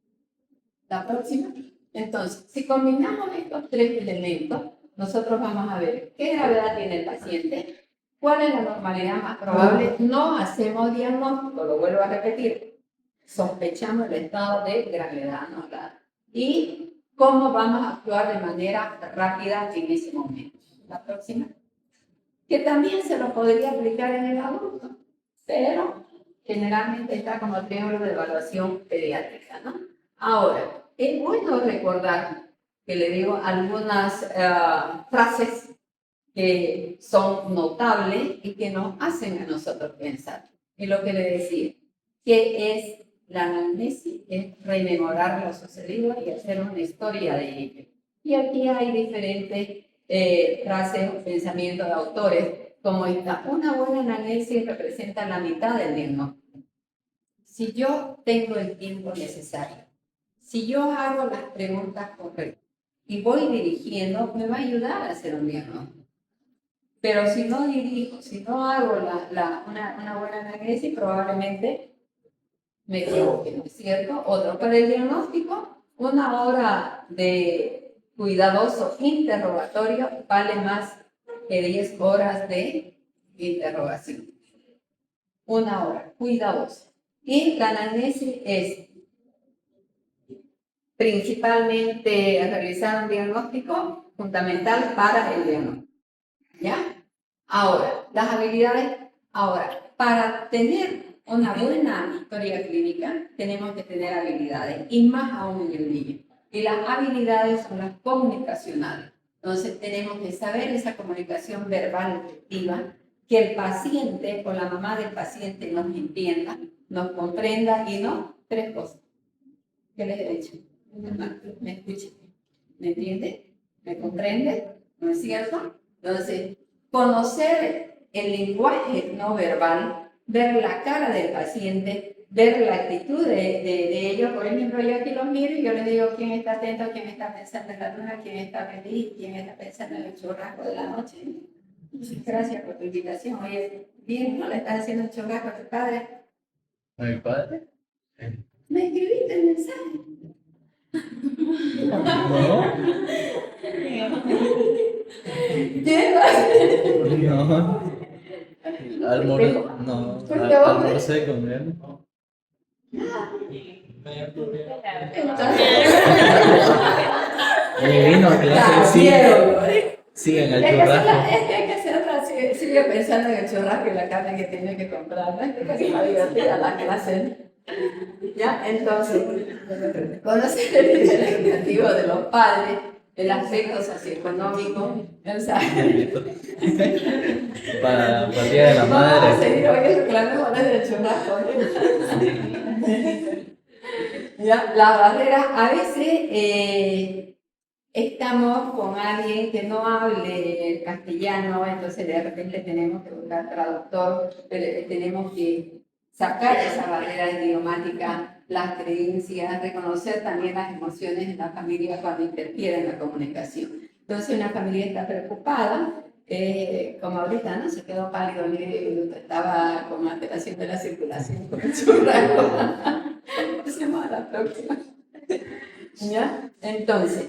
La próxima. Entonces, si combinamos estos 3 elementos, nosotros vamos a ver qué gravedad tiene el paciente, cuál es la normalidad más probable. No hacemos diagnóstico, lo vuelvo a repetir. Sospechamos el estado de gravedad, ¿no? Y cómo vamos a actuar de manera rápida en ese momento. La próxima. Que también se lo podría aplicar en el adulto, pero generalmente está como triángulo de evaluación pediátrica, ¿no? Ahora, es bueno recordar que le digo algunas frases que son notables y que nos hacen a nosotros pensar. Y lo que le decía, que es la anamnesis, es rememorar lo sucedido y hacer una historia de ello. Y aquí hay diferentes frases o pensamientos de autores, como esta: una buena anamnesis representa la mitad del diagnóstico. Si yo tengo el tiempo necesario, si yo hago las preguntas correctas y voy dirigiendo, me va a ayudar a hacer un diagnóstico. Pero si no dirijo, si no hago una buena anamnesis, probablemente me equivoqué, ¿no es cierto? Otro, para el diagnóstico, 1 hora de cuidadoso interrogatorio vale más que 10 horas de interrogación. 1 hora, cuidadoso. Y la anamnesis es principalmente realizar un diagnóstico fundamental para el diagnóstico. ¿Ya? Ahora, las habilidades. Ahora, para tener una buena historia clínica, tenemos que tener habilidades, y más aún en el niño. Y las habilidades son las comunicacionales. Entonces, tenemos que saber esa comunicación verbal efectiva, que el paciente o la mamá del paciente nos entienda, nos comprenda y no 3 cosas. ¿Qué les he dicho? ¿Me escucha? ¿Me entiende? ¿Me comprende? ¿No es cierto? Entonces, conocer el lenguaje no verbal, ver la cara del paciente, ver la actitud de ellos. Por ejemplo, yo aquí los miro y yo les digo quién está atento, quién está pensando en la luna, quién está feliz, quién está pensando en el churrasco de la noche. Gracias por tu invitación. Oye, bien, ¿no le estás haciendo el churrasco a tu padre? ¿A mi padre? Me escribiste el mensaje. No. Lleva. No. No, ¿Por qué vos? almorcé con él. Y vino a clase, siguen el churrasco. Es que hay que hacer otra, sigue pensando en el churrasco y la carne que tiene que comprar, ¿no? Es que está divertida la clase. ¿Ya? Entonces, conocer el interés creativo de los padres, el aspecto socioeconómico, o sea, Para el Día de la vamos a Madre. seguir hoy reclamando desde el churrasco. ¿Ya? Las barreras, a veces estamos con alguien que no hable castellano, entonces de repente tenemos que buscar traductor, tenemos que sacar esa barrera idiomática, las creencias, reconocer también las emociones en la familia cuando interfiere en la comunicación. Entonces una familia está preocupada, como ahorita, ¿no? Se quedó pálido, estaba con alteración de la circulación con el churrasco. Pasemos a la próxima. ¿Ya? Entonces,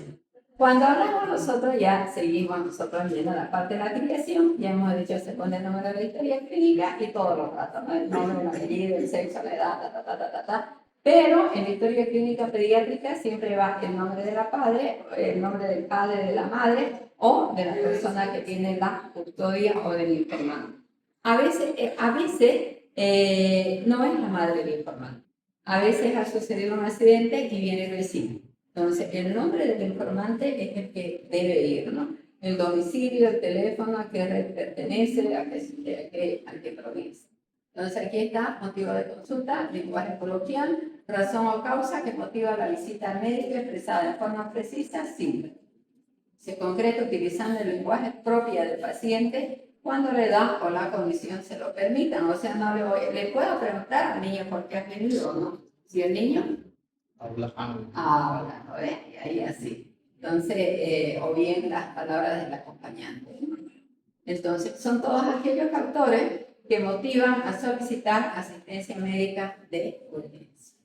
cuando hablamos nosotros, ya seguimos nosotros viendo la parte de la criación, ya hemos dicho, se pone el número de la historia clínica y todos los datos, ¿no? El nombre, el apellido, el sexo, la edad, Pero en la historia clínica pediátrica siempre va el nombre de la padre, el nombre del padre, de la madre o de la persona que tiene la custodia o del informante. A veces no es la madre del informante. A veces ha sucedido un accidente y viene el vecino. Entonces, el nombre del informante es el que debe ir, ¿no? El domicilio, el teléfono, a qué red pertenece, a qué provincia. Entonces, aquí está, motivo de consulta, lenguaje coloquial, razón o causa que motiva la visita al médico expresada de forma precisa, simple. Se concreta utilizando el lenguaje propio del paciente cuando la edad o la condición se lo permitan. O sea, no le puedo preguntar al niño por qué ha venido, ¿no? Si el niño habla, ¿no ves? Y ahí así. Entonces, o bien las palabras del acompañante, ¿no? Entonces, son todos aquellos factores que motivan a solicitar asistencia médica de urgencia.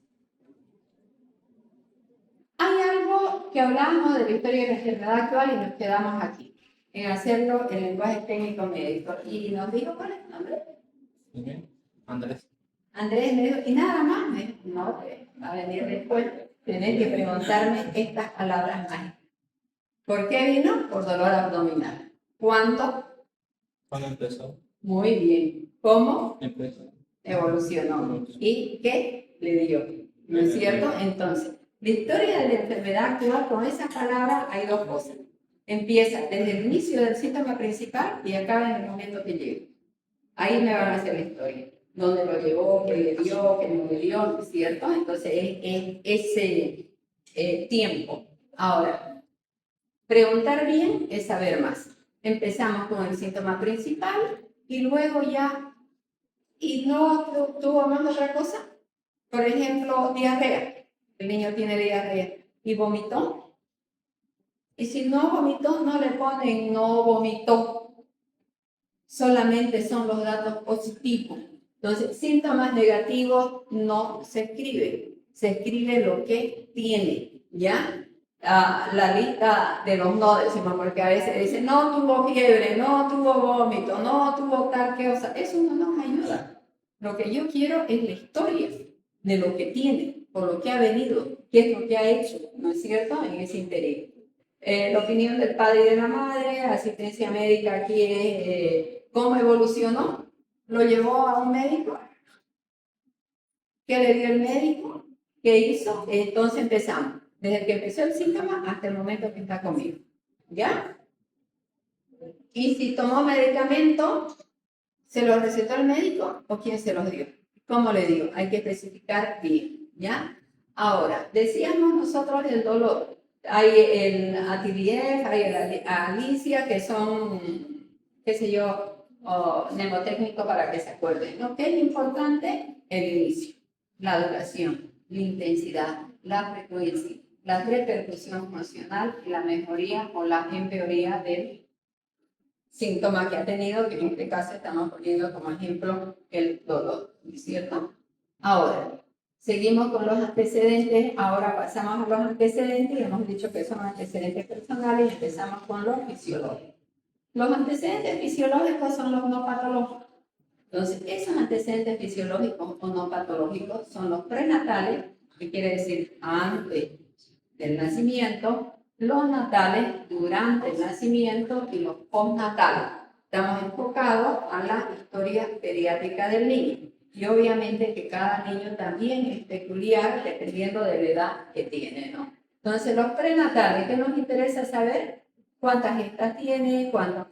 Hay algo que hablamos de la historia de la enfermedad actual y nos quedamos aquí, en hacerlo en lenguaje técnico médico. Y nos dijo, ¿cuál es tu nombre? Andrés. Andrés me dijo, y nada más, me dijo, no, va a venir después, tenés que preguntarme estas palabras mágicas. ¿Por qué vino? Por dolor abdominal. ¿Cuánto? ¿Cuándo empezó? Muy bien. ¿Cómo? Empezó. Evolucionó. ¿Y qué le dio? ¿No es cierto? Entonces, la historia de la enfermedad actual, con esas palabras hay dos cosas. Empieza desde el inicio del síntoma principal y acaba en el momento que llega. Ahí me van a hacer la historia. ¿Dónde lo llevó? ¿Qué le dio? ¿Qué no le dio? ¿No es cierto? Entonces, es ese tiempo. Ahora, preguntar bien es saber más. Empezamos con el síntoma principal y luego ya, ¿y no tuvo más otra cosa? Por ejemplo, diarrea. El niño tiene diarrea y vomitó. Y si no vomitó, no le ponen no vomitó. Solamente son los datos positivos. Entonces, síntomas negativos no se escriben. Se escribe lo que tiene, ¿ya? La lista de los no decimos, porque a veces dicen, no tuvo fiebre, no tuvo vómito, no tuvo tal cosa. Eso no nos ayuda. Lo que yo quiero es la historia de lo que tiene, por lo que ha venido, qué es lo que ha hecho, ¿no es cierto? En ese interés. La opinión del padre y de la madre, asistencia médica aquí es cómo evolucionó, lo llevó a un médico, qué le dio el médico, qué hizo, entonces empezamos, desde que empezó el síntoma hasta el momento que está conmigo, ¿ya? Y si tomó medicamento, ¿se lo recetó el médico o quién se los dio? ¿Cómo le dio? Hay que especificar bien, ¿ya? Ahora, decíamos nosotros el dolor. Hay el Atidief, hay el Alicia, que son, qué sé yo, mnemotécnicos para que se acuerden, ¿no? ¿Qué es importante? El inicio, la duración, la intensidad, la frecuencia, la repercusión funcional y la mejoría o la empeoría del síntoma que ha tenido, que en este caso estamos poniendo como ejemplo el dolor, ¿no es cierto? Ahora, seguimos con los antecedentes, ahora pasamos a los antecedentes y hemos dicho que son antecedentes personales y empezamos con los fisiológicos. Los antecedentes fisiológicos son los no patológicos. Entonces, esos antecedentes fisiológicos o no patológicos son los prenatales, que quiere decir antes del nacimiento, los natales durante el nacimiento y los postnatales. Estamos enfocados a la historia pediátrica del niño. Y obviamente que cada niño también es peculiar dependiendo de la edad que tiene, ¿no? Entonces, los prenatales, ¿qué nos interesa saber? ¿Cuántas gestas tiene? ¿Cuántos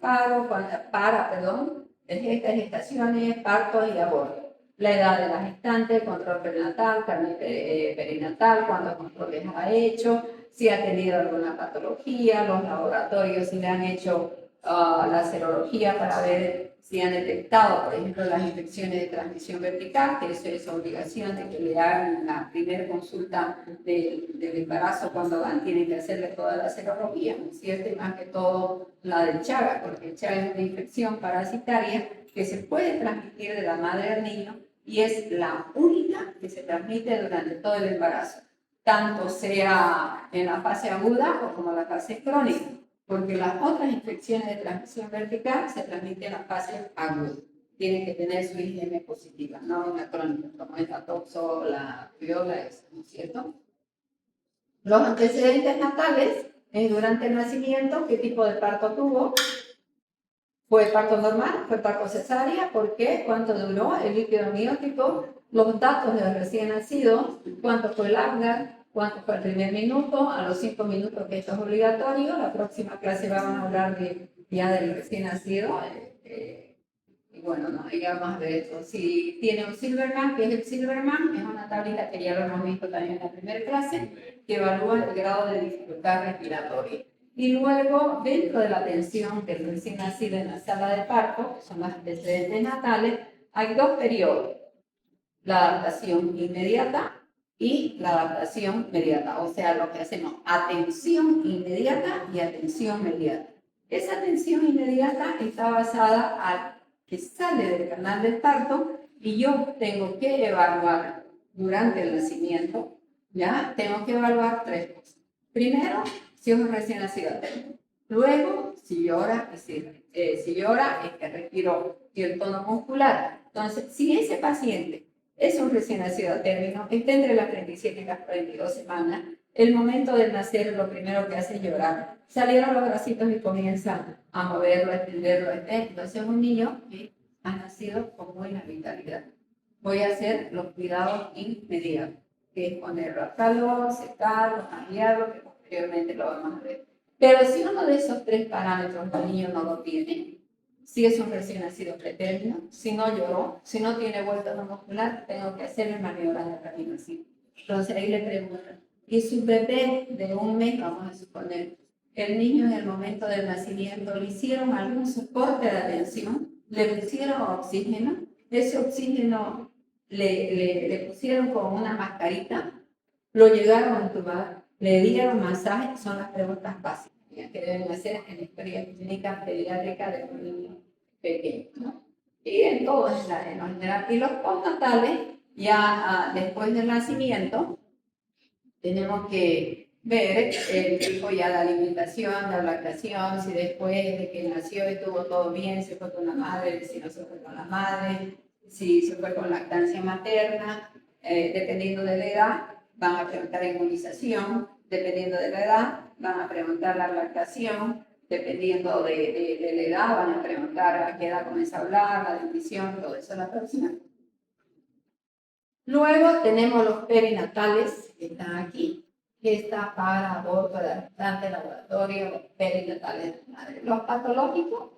gestaciones, partos y abortos? La edad de la gestante, el control prenatal, perinatal, cuántos controles ha hecho, si ha tenido alguna patología, los laboratorios, si le han hecho la serología para ver si han detectado, por ejemplo, las infecciones de transmisión vertical, que eso es obligación de que le hagan la primera consulta del embarazo cuando tienen que hacerle toda la serología, ¿no es cierto? Y más que todo la del Chagas, porque el Chagas es una infección parasitaria que se puede transmitir de la madre al niño y es la única que se transmite durante todo el embarazo, tanto sea en la fase aguda o como en la fase crónica, porque las otras infecciones de transmisión vertical se transmiten en la fase aguda. Tienen que tener su IgM positiva, no en la crónica, como es la toxo, la viola, ¿no es cierto? Los antecedentes natales es durante el nacimiento, qué tipo de parto tuvo. ¿Fue parto normal? ¿Fue parto cesárea? ¿Por qué? ¿Cuánto duró el líquido amniótico? Los datos del recién nacido, cuánto fue el Apgar, cuánto fue el primer minuto, a los 5 minutos, que esto es obligatorio. La próxima clase vamos a hablar ya del recién nacido. Y bueno, no digamos de eso. Si tiene un Silverman, ¿qué es el Silverman? Es una tablita que ya lo hemos visto también en la primera clase, que evalúa el grado de dificultad respiratoria. Y luego, dentro de la atención del recién nacido en la sala de parto, que son los antecedentes natales, hay dos periodos: la adaptación inmediata y la adaptación mediata. O sea, lo que hacemos, atención inmediata y atención mediata. Esa atención inmediata está basada al que sale del canal del parto y yo tengo que evaluar durante el nacimiento, ¿ya? Tengo que evaluar tres cosas. Primero, si es un recién nacido término. Luego, si llora, es que respiró, y el tono muscular. Entonces, si ese paciente es un recién nacido a término, está entre las 37 y las 42 semanas, el momento del nacer lo primero que hace es llorar. Salieron los bracitos y comienzan a moverlo, a extenderlo, entonces es un niño que ha nacido con buena vitalidad. Voy a hacer los cuidados inmediatos, que es ponerlo a calor, secarlo, cambiarlo, que posteriormente lo vamos a ver. Pero si uno de esos tres parámetros el niño no lo tiene, si es un recién nacido pretérmino, si no lloró, si no tiene vuelta no muscular, tengo que hacerle maniobras de reanimación. Entonces ahí le preguntan, ¿y su bebé de un mes, vamos a suponer, el niño en el momento del nacimiento, le hicieron algún soporte de atención? ¿Le pusieron oxígeno? Ese oxígeno le pusieron con una mascarita, lo llegaron a intubar, le dieron masaje. Son las preguntas básicas que deben hacer en la historia clínica pediátrica de un niño pequeño, ¿no? Y en todo en lo general. Y los postnatales, ya después del nacimiento, tenemos que ver el tipo ya de alimentación, de lactación, si después de que nació estuvo todo bien, se fue con la madre, si no se fue con la madre, si se fue con lactancia materna, dependiendo de la edad, van a preguntar inmunización, dependiendo de la edad, van a preguntar la lactación, dependiendo de la edad, van a preguntar a qué edad comienza a hablar, la dentición, todo eso la próxima. Luego tenemos los perinatales, que están aquí, que está para aborto de lactante, laboratorio, los perinatales de madre. Los patológicos,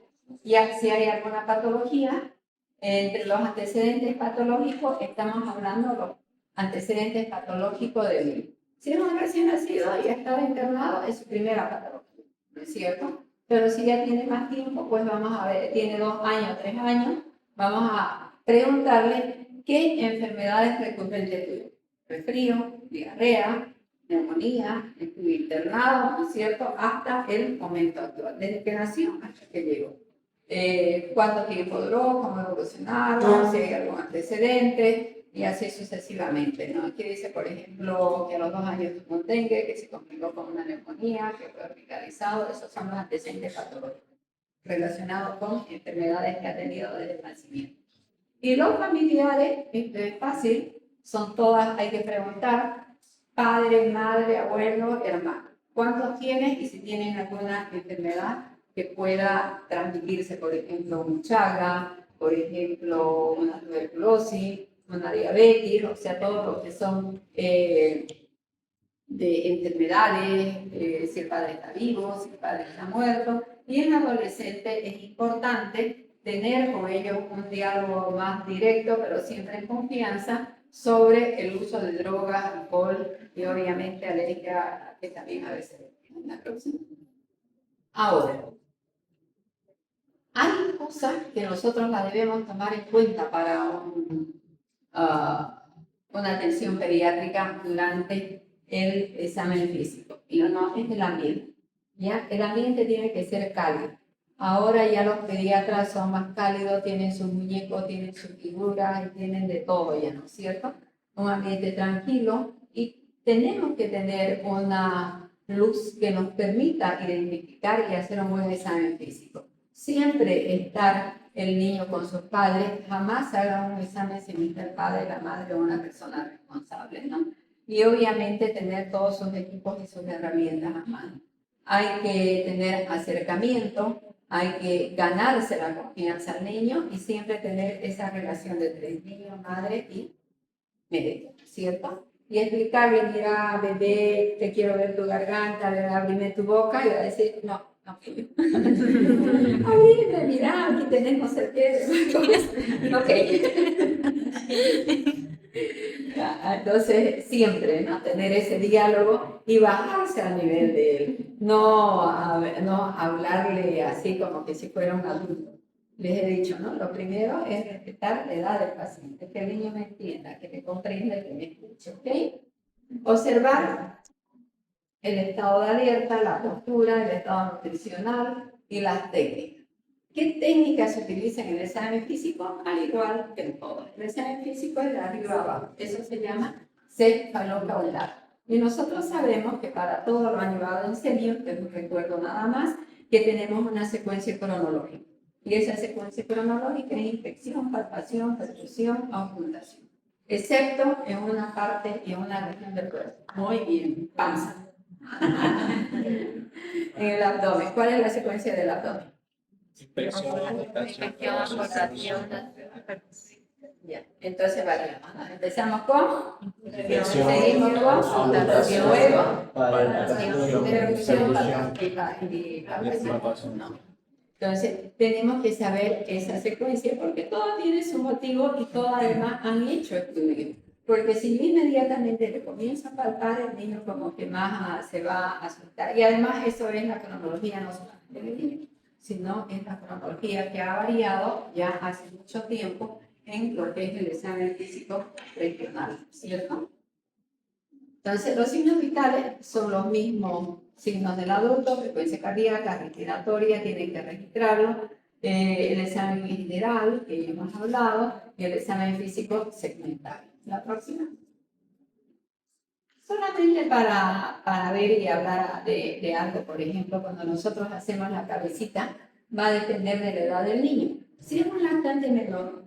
ya si hay alguna patología, entre los antecedentes patológicos estamos hablando de los antecedentes patológicos de virus. Si es un recién nacido y ha estado internado, es su primera patología, ¿no es cierto? Pero si ya tiene más tiempo, pues vamos a ver, tiene 2 años, 3 años, vamos a preguntarle qué enfermedades recurrentes tuvo. Resfrío, diarrea, neumonía, estuvo internado, ¿no es cierto?, hasta el momento actual, desde que nació hasta que llegó. ¿Cuánto tiempo duró? ¿Cómo evolucionaron? Si hay algún antecedente, y así sucesivamente, ¿no? Aquí dice, por ejemplo, que a los 2 años tuvo un dengue, que se complicó con una neumonía, que fue hospitalizado. Esos son los antecedentes patológicos relacionados con enfermedades que ha tenido desde el nacimiento. Y los familiares, esto es fácil, son todas, hay que preguntar, padre, madre, abuelo, hermano. ¿Cuántos tienen? Y si tienen alguna enfermedad que pueda transmitirse, por ejemplo, un chaga, por ejemplo, una tuberculosis, una diabetes, o sea, todo lo que son de enfermedades, si el padre está vivo, si el padre está muerto. Y en adolescente es importante tener con ellos un diálogo más directo, pero siempre en confianza, sobre el uso de drogas, alcohol y obviamente alergia, que también a veces es la próxima. Ahora, hay cosas que nosotros las debemos tomar en cuenta para una atención pediátrica durante el examen físico. Y uno es el ambiente. ¿Ya? El ambiente tiene que ser cálido. Ahora ya los pediatras son más cálidos, tienen sus muñecos, tienen sus figuras y tienen de todo ya, ¿no es cierto? Un ambiente tranquilo y tenemos que tener una luz que nos permita identificar y hacer un buen examen físico. Siempre estar el niño con sus padres, jamás haga un examen sin estar el padre, la madre o una persona responsable, ¿no? Y obviamente tener todos sus equipos y sus herramientas a mano. Hay que tener acercamiento, hay que ganarse la confianza al niño y siempre tener esa relación entre niño, madre y médico, ¿cierto? Y explicarle, mira, bebé, te quiero ver tu garganta, abrime tu boca, y va a decir, no, no. Abrime, mira, aquí tenemos el que. Ok. Entonces, siempre, ¿no? Tener ese diálogo y bajarse al nivel de él. No hablarle así como que si fuera un adulto. Les he dicho, ¿no? Lo primero es respetar la edad del paciente, que el niño me entienda, que me comprenda, que me escuche, ¿ok? Observar el estado de alerta, la postura, el estado nutricional y las técnicas. ¿Qué técnicas se utilizan en el examen físico? Al igual que en todo. El examen físico es de arriba abajo. Eso se llama cefalocaudal. Y nosotros sabemos que para todo lo han llevado en serio, que no recuerdo nada más, que tenemos una secuencia cronológica. Y esa secuencia cronológica es infección, palpación, perfusión, auscultación. Excepto en una parte y en una región del cuerpo. Muy bien, panza. En el abdomen. ¿Cuál es la secuencia del abdomen? Inspección, Ya, entonces variamos. Empezamos con, Inspección, seguimos con auscultación, luego palpación, perfusión, perfusión, y palpación. No. Entonces, tenemos que saber esa secuencia porque todo tiene su motivo y todo además han hecho estudios. Porque si yo inmediatamente le comienzo a palpar, el niño como que más se va a asustar. Y además eso es la cronología no solamente del niño, sino es la cronología que ha variado ya hace mucho tiempo en lo que es el examen físico regional, ¿cierto? Entonces, los signos vitales son los mismos signos del adulto, frecuencia cardíaca, respiratoria, tienen que registrarlo, el examen general, que ya hemos hablado, y el examen físico segmental. La próxima. Solamente para ver y hablar de algo, por ejemplo, cuando nosotros hacemos la cabecita, va a depender de la edad del niño. Si es un lactante menor,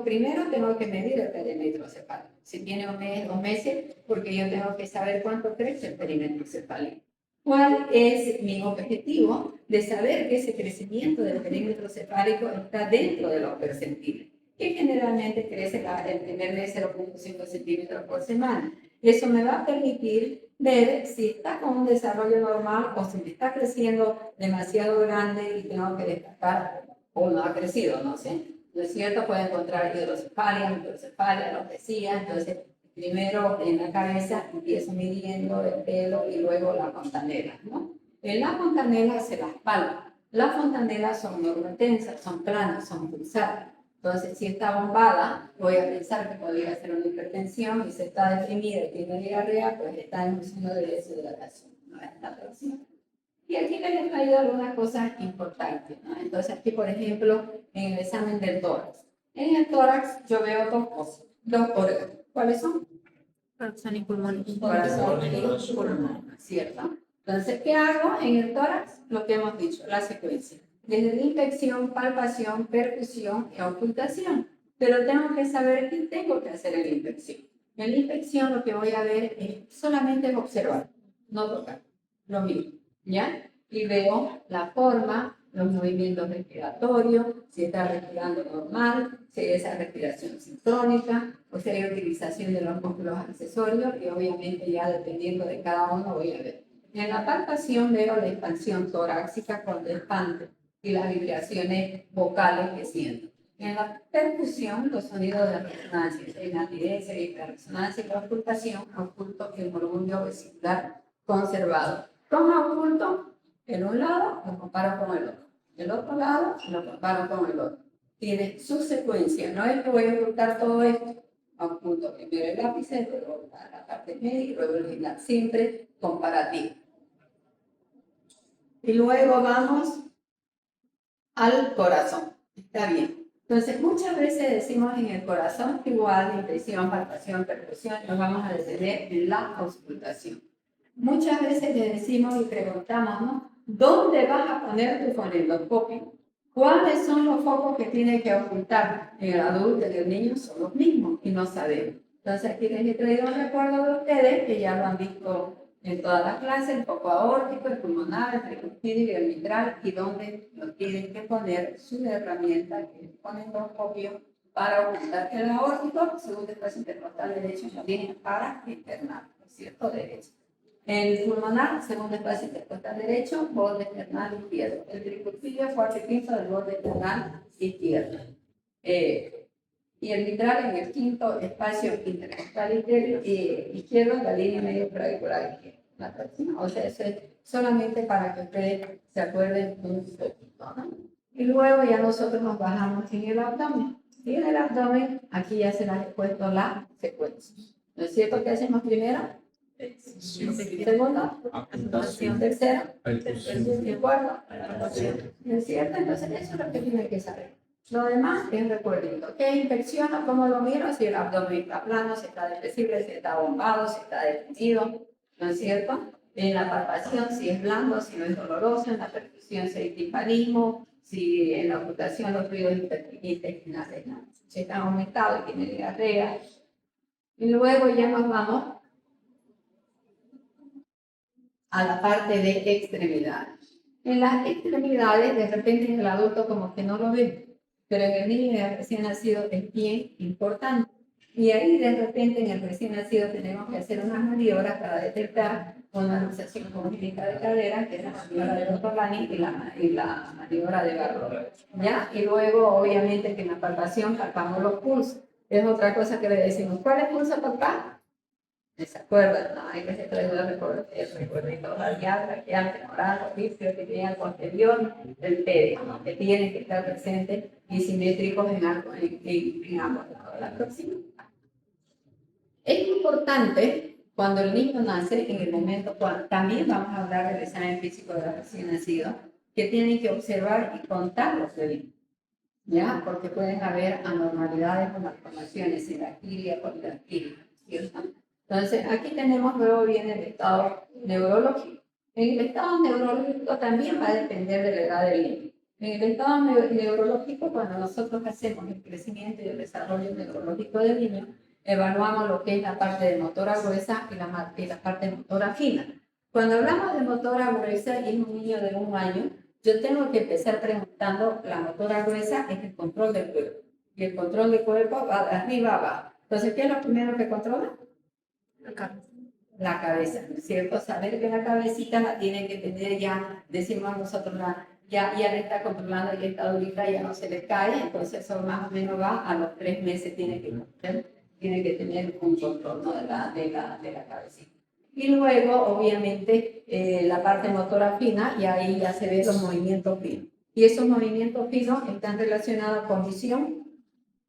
primero tengo que medir el perímetro cefálico. Si tiene un mes, 2 meses, porque yo tengo que saber cuánto crece el perímetro cefálico. ¿Cuál es mi objetivo? De saber que ese crecimiento del perímetro cefálico está dentro de los percentiles, que generalmente crece el primer mes 0.5 centímetros por semana. Eso me va a permitir ver si está con un desarrollo normal o si me está creciendo demasiado grande y tengo que destacar o no ha crecido, no sé. ¿No es cierto? Puede encontrar hidrocefalia, microcefalia, alopecia. Entonces, primero en la cabeza empiezo midiendo el pelo y luego la fontanela, ¿no? En la fontanela se las palpa. Las fontanelas son normotensas, son planas, son pulsadas. Entonces, si está bombada, voy a pensar que podría ser una hipertensión y si está deprimida y tiene diarrea, pues está en un signo de deshidratación. ¿No? Esta próxima. Y aquí les he traído algunas cosas importantes, ¿no? Entonces, aquí, por ejemplo, en el examen del tórax. En el tórax yo veo dos cosas, dos órganos. ¿Cuáles son? Corazón y pulmón. Corazón y pulmón, ¿cierto? Entonces, ¿qué hago en el tórax? Lo que hemos dicho, la secuencia. Desde la infección, palpación, perfusión y ocultación. pero tengo que saber qué tengo que hacer en la inspección. En la inspección lo que voy a ver es solamente observar, no tocar, lo mismo, ¿ya? Y veo la forma, los movimientos respiratorios, si está respirando normal, si hay esa respiración sincrónica, o si hay utilización de los músculos accesorios, y obviamente ya dependiendo de cada uno voy a ver. En la palpación veo la expansión torácica cuando expande y las vibraciones vocales que siento. En la percusión, los sonidos de resonancia, en la tirencia y la resonancia y la ocultación, oculto el murmullo vesicular conservado. ¿Cómo oculto? En un lado lo comparo con el otro. El otro lado lo comparo con el otro. Tiene su secuencia. No es que voy a ocultar todo esto. Oculto primero el ápice, luego la parte media y luego el final. Siempre comparativo. Y luego vamos al corazón. Está bien. Entonces, muchas veces decimos en el corazón igual, impresión, palpación, percusión, nos vamos a detener en la auscultación. Muchas veces le decimos y preguntamos, ¿no? ¿Dónde vas a poner tu fonendoscopio? ¿Cuáles son los focos que tiene que ocultar? En el adulto y el niño son los mismos y no sabemos. Entonces, aquí les he traído un recuerdo de ustedes que ya lo han visto en todas las clases, el foco aórtico, el pulmonar, el tricúspide y el mitral, y donde lo tienen que poner su herramienta, que es el fonendoscopio, para ocultar el aórtico, segundo espacio intercostal derecho, lo tienen para internar, ¿no es cierto? Derecho. El pulmonar, segundo espacio intercostal derecho, borde external izquierdo. El tricúspide, cuarto y quinto del borde external izquierdo. Y el mitral en el quinto espacio intercostal izquierdo, la línea medio clavicular izquierda. La próxima. O sea, eso es solamente para que ustedes se acuerden un poquito, ¿no? Y luego ya nosotros nos bajamos en el abdomen. Y en el abdomen, aquí ya se las he puesto la secuencia. ¿No es cierto que hacemos primero? Segundo, acción tercera, el cuarto, ¿no es cierto? Entonces eso es lo que tienen que saber. Lo demás es recuerdito. ¿Qué inspecciono? ¿Cómo lo miro? Si el abdomen está plano, si está depresible, si está bombado, si está definido, ¿no es cierto? En la palpación, si es blando, si no es doloroso. En la percusión, si hay timpanismo, si en la ocultación los ruidos intestinales, ¿no? Si están aumentados y tiene diarrea. Y luego ya nos vamos a la parte de extremidades. En las extremidades, de repente en el adulto como que no lo ve, pero en el niño recién nacido es bien importante. Y ahí de repente en el recién nacido tenemos que hacer unas maniobras para detectar una luxación congénita de cadera, que es la maniobra de Ortolani y la maniobra de Barlow. ¿Ya? Y luego, obviamente, que en la palpación palpamos los pulsos. Es otra cosa que le decimos. ¿Cuál es el pulso, papá? ¿Se acuerdan? No, hay que se trae el recuerdito radial, braquial, femoral, oficio, que tiene al posterior, el pede, ¿no? Que tienen que estar presentes y simétricos en ambos lados. La próxima. Es importante cuando el niño nace, en el momento cuando también vamos a hablar del examen físico de los recién nacidos, que tienen que observar y contar los bebés, ¿ya? Porque pueden haber anormalidades o malformaciones en la tilia o la tilia, ¿cierto? Entonces, aquí tenemos, luego viene el estado neurológico. En el estado neurológico también va a depender de la edad del niño. En el estado neurológico, cuando nosotros hacemos el crecimiento y el desarrollo neurológico del niño, evaluamos lo que es la parte de motora gruesa y la parte de motora fina. Cuando hablamos de motora gruesa y es un niño de 1 año, yo tengo que empezar preguntando, la motora gruesa es el control del cuerpo. Y el control del cuerpo va de arriba a abajo. Entonces, ¿qué es lo primero que controla? La cabeza, ¿no es cierto? Saber que la cabecita la tiene que tener ya, decimos nosotros, ya le está controlando, ya está durita, ya no se le cae, entonces eso más o menos va a los 3 meses, tiene que tener un control, ¿no? de la cabecita. Y luego, obviamente, la parte motora fina, y ahí ya se ven los movimientos finos. Y esos movimientos finos están relacionados con visión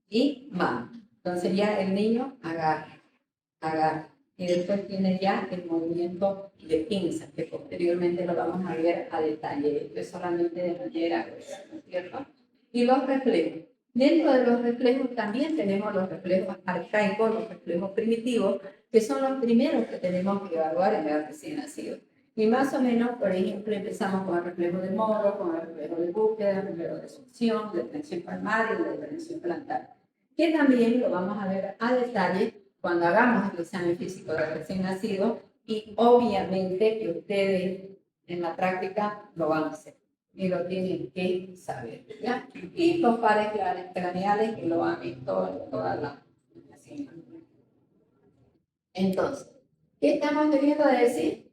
y mano. Entonces ya el niño agarra. Y después tiene ya el movimiento de pinza, que posteriormente lo vamos a ver a detalle. Esto es solamente de manera, ¿no es cierto? Y los reflejos. Dentro de los reflejos también tenemos los reflejos arcaicos, los reflejos primitivos, que son los primeros que tenemos que evaluar en el recién nacido. Y más o menos, por ejemplo, empezamos con el reflejo de Moro, con el reflejo de búsqueda, el reflejo de succión, de tensión palmar y de tensión plantar. que también lo vamos a ver a detalle cuando hagamos el examen físico de recién nacido y obviamente que ustedes en la práctica lo van a hacer y lo tienen que saber, ¿ya? Y los pares craneales que lo han visto en toda la asignatura. Entonces, ¿qué estamos queriendo decir?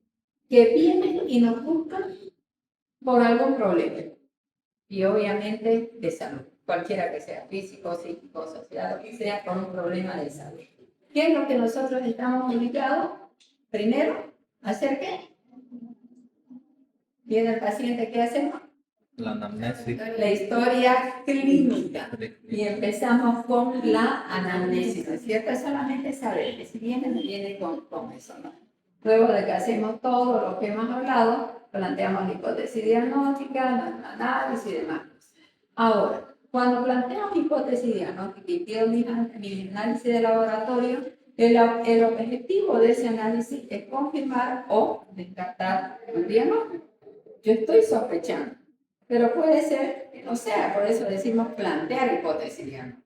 Que vienen y nos buscan por algún problema y obviamente de salud, cualquiera que sea, físico, psíquico, social, o que sea, con un problema de salud. ¿Qué es lo que nosotros estamos obligados? Primero, ¿hacer qué? Viene el paciente, ¿qué hacemos? La anamnesis. La historia clínica. Y empezamos con la anamnesis, ¿no es cierto? Es solamente saber que si viene con eso, ¿no? Luego de que hacemos todo lo que hemos hablado, planteamos la hipótesis diagnóstica, el análisis y demás. Ahora, cuando planteamos hipótesis diagnóstica y quiero mi análisis de laboratorio, el objetivo de ese análisis es confirmar o descartar un diagnóstico. Yo estoy sospechando, pero puede ser que no sea, por eso decimos plantear hipótesis diagnóstica.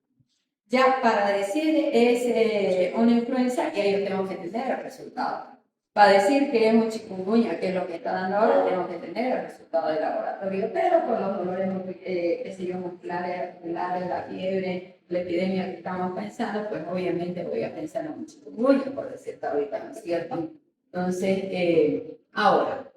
Ya para decir es una influenza, ya yo tengo que tener el resultado. Para decir que es un chikungunya, que es lo que está dando ahora, tengo que tener el resultado del laboratorio, pero por los dolores musculares, la fiebre, la epidemia que estamos pensando, pues obviamente voy a pensar en un chikungunya, por decirte ahorita, ¿no es cierto? Entonces, ahora,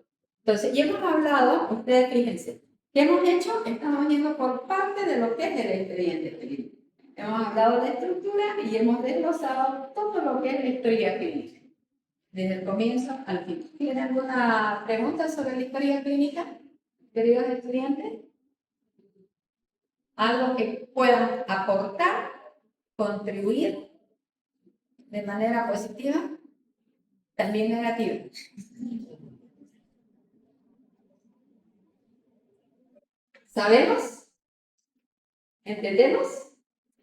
ya hemos hablado, ustedes fíjense, ¿qué hemos hecho? Estamos yendo por parte de lo que es el expediente clínico. Hemos hablado de estructura y hemos desglosado todo lo que es la historia clínica, desde el comienzo al fin. ¿Tienen alguna pregunta sobre la historia clínica, queridos estudiantes? Algo que puedan aportar, contribuir de manera positiva, también negativa. ¿Sabemos? ¿Entendemos?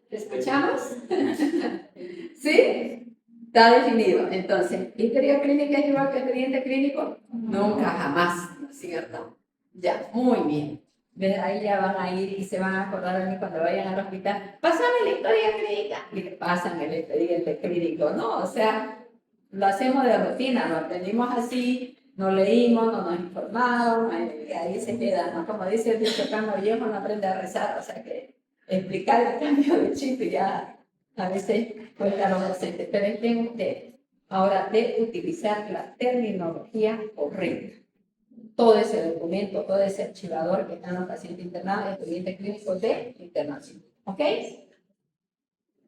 ¿Escuchamos? ¿Sí? Está definido. Entonces, ¿historia clínica es igual que expediente clínico? Nunca, jamás, ¿no es cierto? Ya, muy bien. ¿Ves? Ahí ya van a ir y se van a acordar de mí cuando vayan al hospital. Pásame la historia clínica. Y le pasan el expediente clínico, ¿no? O sea, lo hacemos de rutina, lo aprendimos así, no leímos, no nos informaron, ahí se queda, ¿no? Como dice el dicho, cambio viejo no aprende a rezar, o sea que explicar el cambio de chip ya a veces cuesta a los docentes, pero estén ustedes ahora de utilizar la terminología correcta. Todo ese documento, todo ese archivador que está en los pacientes internados, expedientes clínicos de internación, ¿ok?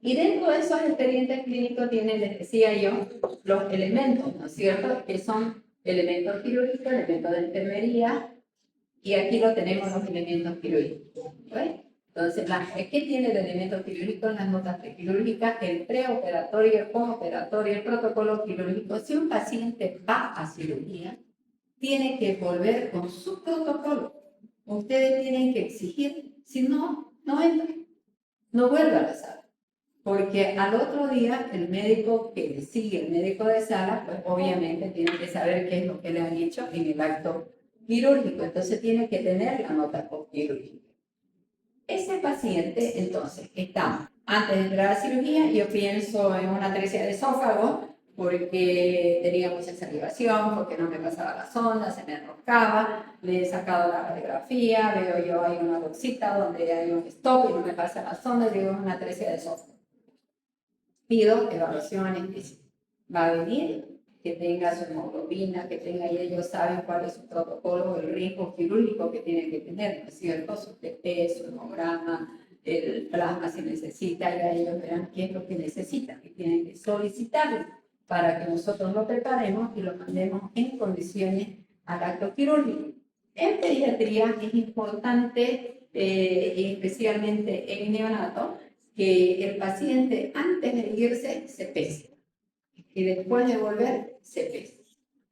Y dentro de esos expedientes clínicos tienen, les decía yo, los elementos, ¿no es cierto? Que son elementos quirúrgicos, elementos de enfermería, y aquí lo tenemos los elementos quirúrgicos, ¿ok? Entonces, ¿qué tiene de elementos quirúrgicos? Las notas prequirúrgicas, el preoperatorio, el postoperatorio, el protocolo quirúrgico. Si un paciente va a cirugía, tiene que volver con su protocolo. Ustedes tienen que exigir, si no, no entra, no vuelve a la sala. Porque al otro día el médico que le sigue, el médico de sala, pues obviamente tiene que saber qué es lo que le han hecho en el acto quirúrgico. Entonces tiene que tener la nota quirúrgica. Ese paciente, entonces, está antes de entrar a la cirugía, yo pienso en una atresia de esófago, porque tenía mucha salivación, porque no me pasaba la sonda, se me enroscaba, le he sacado la radiografía, veo yo hay una bolsita donde hay un stop y no me pasa la sonda, digo es una atresia de esófago. Pido evaluaciones, va a venir, que tenga su hemoglobina, que tenga, y ellos saben cuál es su protocolo, el riesgo quirúrgico que tienen que tener, ¿no es cierto? Su TP, su hemograma, el plasma si necesita, y ellos verán qué es lo que necesitan, que tienen que solicitarlo para que nosotros lo preparemos y lo mandemos en condiciones al acto quirúrgico. En pediatría es importante, especialmente en neonato, que el paciente antes de irse se pese y después de volver se pese.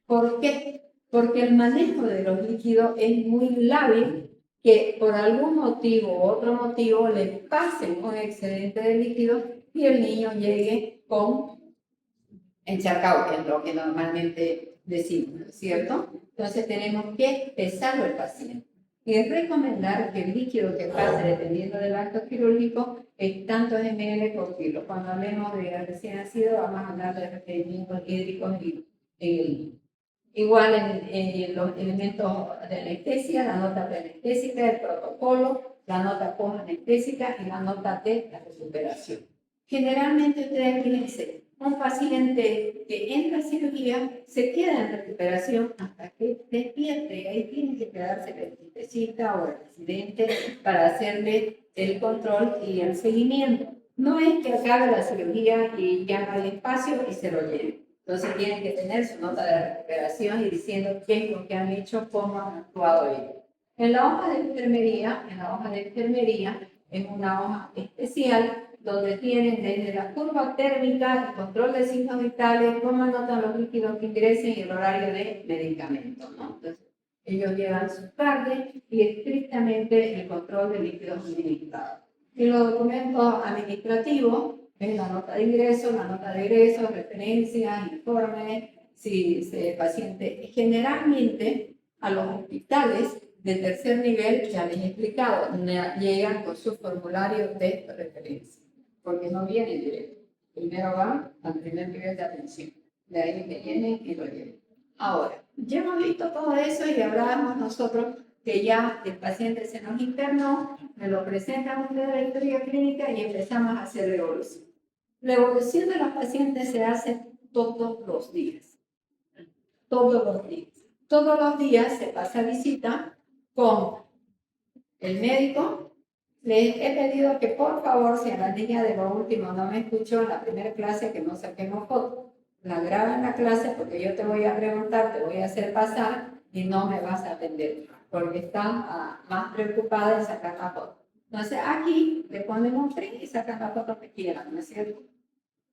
¿Por qué? Porque el manejo de los líquidos es muy lábil, que por algún motivo u otro motivo le pasen un excedente de líquido y el niño llegue con encharcado, que es lo que normalmente decimos, ¿no es cierto? Entonces tenemos que pesarlo el paciente. Y es recomendar que el líquido que pase dependiendo del acto quirúrgico es tantos ml por kilo. Cuando hablemos de recién nacido, vamos a hablar de requerimientos hídricos y igual en los elementos de anestesia, la nota preanestésica, el protocolo, la nota post-anestésica y la nota de la recuperación. Generalmente ustedes fíjense, un paciente que entra a cirugía se queda en recuperación hasta que despierte y ahí tiene que quedarse el anestesista o el residente para hacerle el control y el seguimiento. No es que acabe la cirugía y ya no hay espacio y se lo lleve. Entonces tienen que tener su nota de recuperación y diciendo qué es lo que han hecho, cómo han actuado ellos. En la hoja de enfermería, es una hoja especial donde tienen desde la curva térmica, el control de signos vitales, cómo anotan los líquidos que ingresen y el horario de medicamentos, ¿no? Entonces, ellos llevan su carga y estrictamente el control de líquidos administrados. Y los documentos administrativos es la nota de ingreso, la nota de egreso, referencias, informes, si el paciente. Generalmente a los hospitales de tercer nivel, ya les he explicado, llegan con su formulario de referencia, porque no vienen directo. Primero van al primer nivel de atención, de ahí que vienen y lo llevan. Ahora, ya hemos visto todo eso y hablábamos nosotros que ya el paciente se nos internó, me lo presentan ustedes la historia clínica y empezamos a hacer la evolución. La evolución de los pacientes se hace todos los días. Todos los días. Todos los días se pasa visita con el médico. Les he pedido que por favor, si a la niña de lo último no me escuchó en la primera clase, que no saquemos fotos. La graba en la clase porque yo te voy a preguntar, te voy a hacer pasar y no me vas a atender porque está más preocupada en sacar la foto. Entonces aquí le ponen un print y sacan la foto que quieran, ¿no es cierto?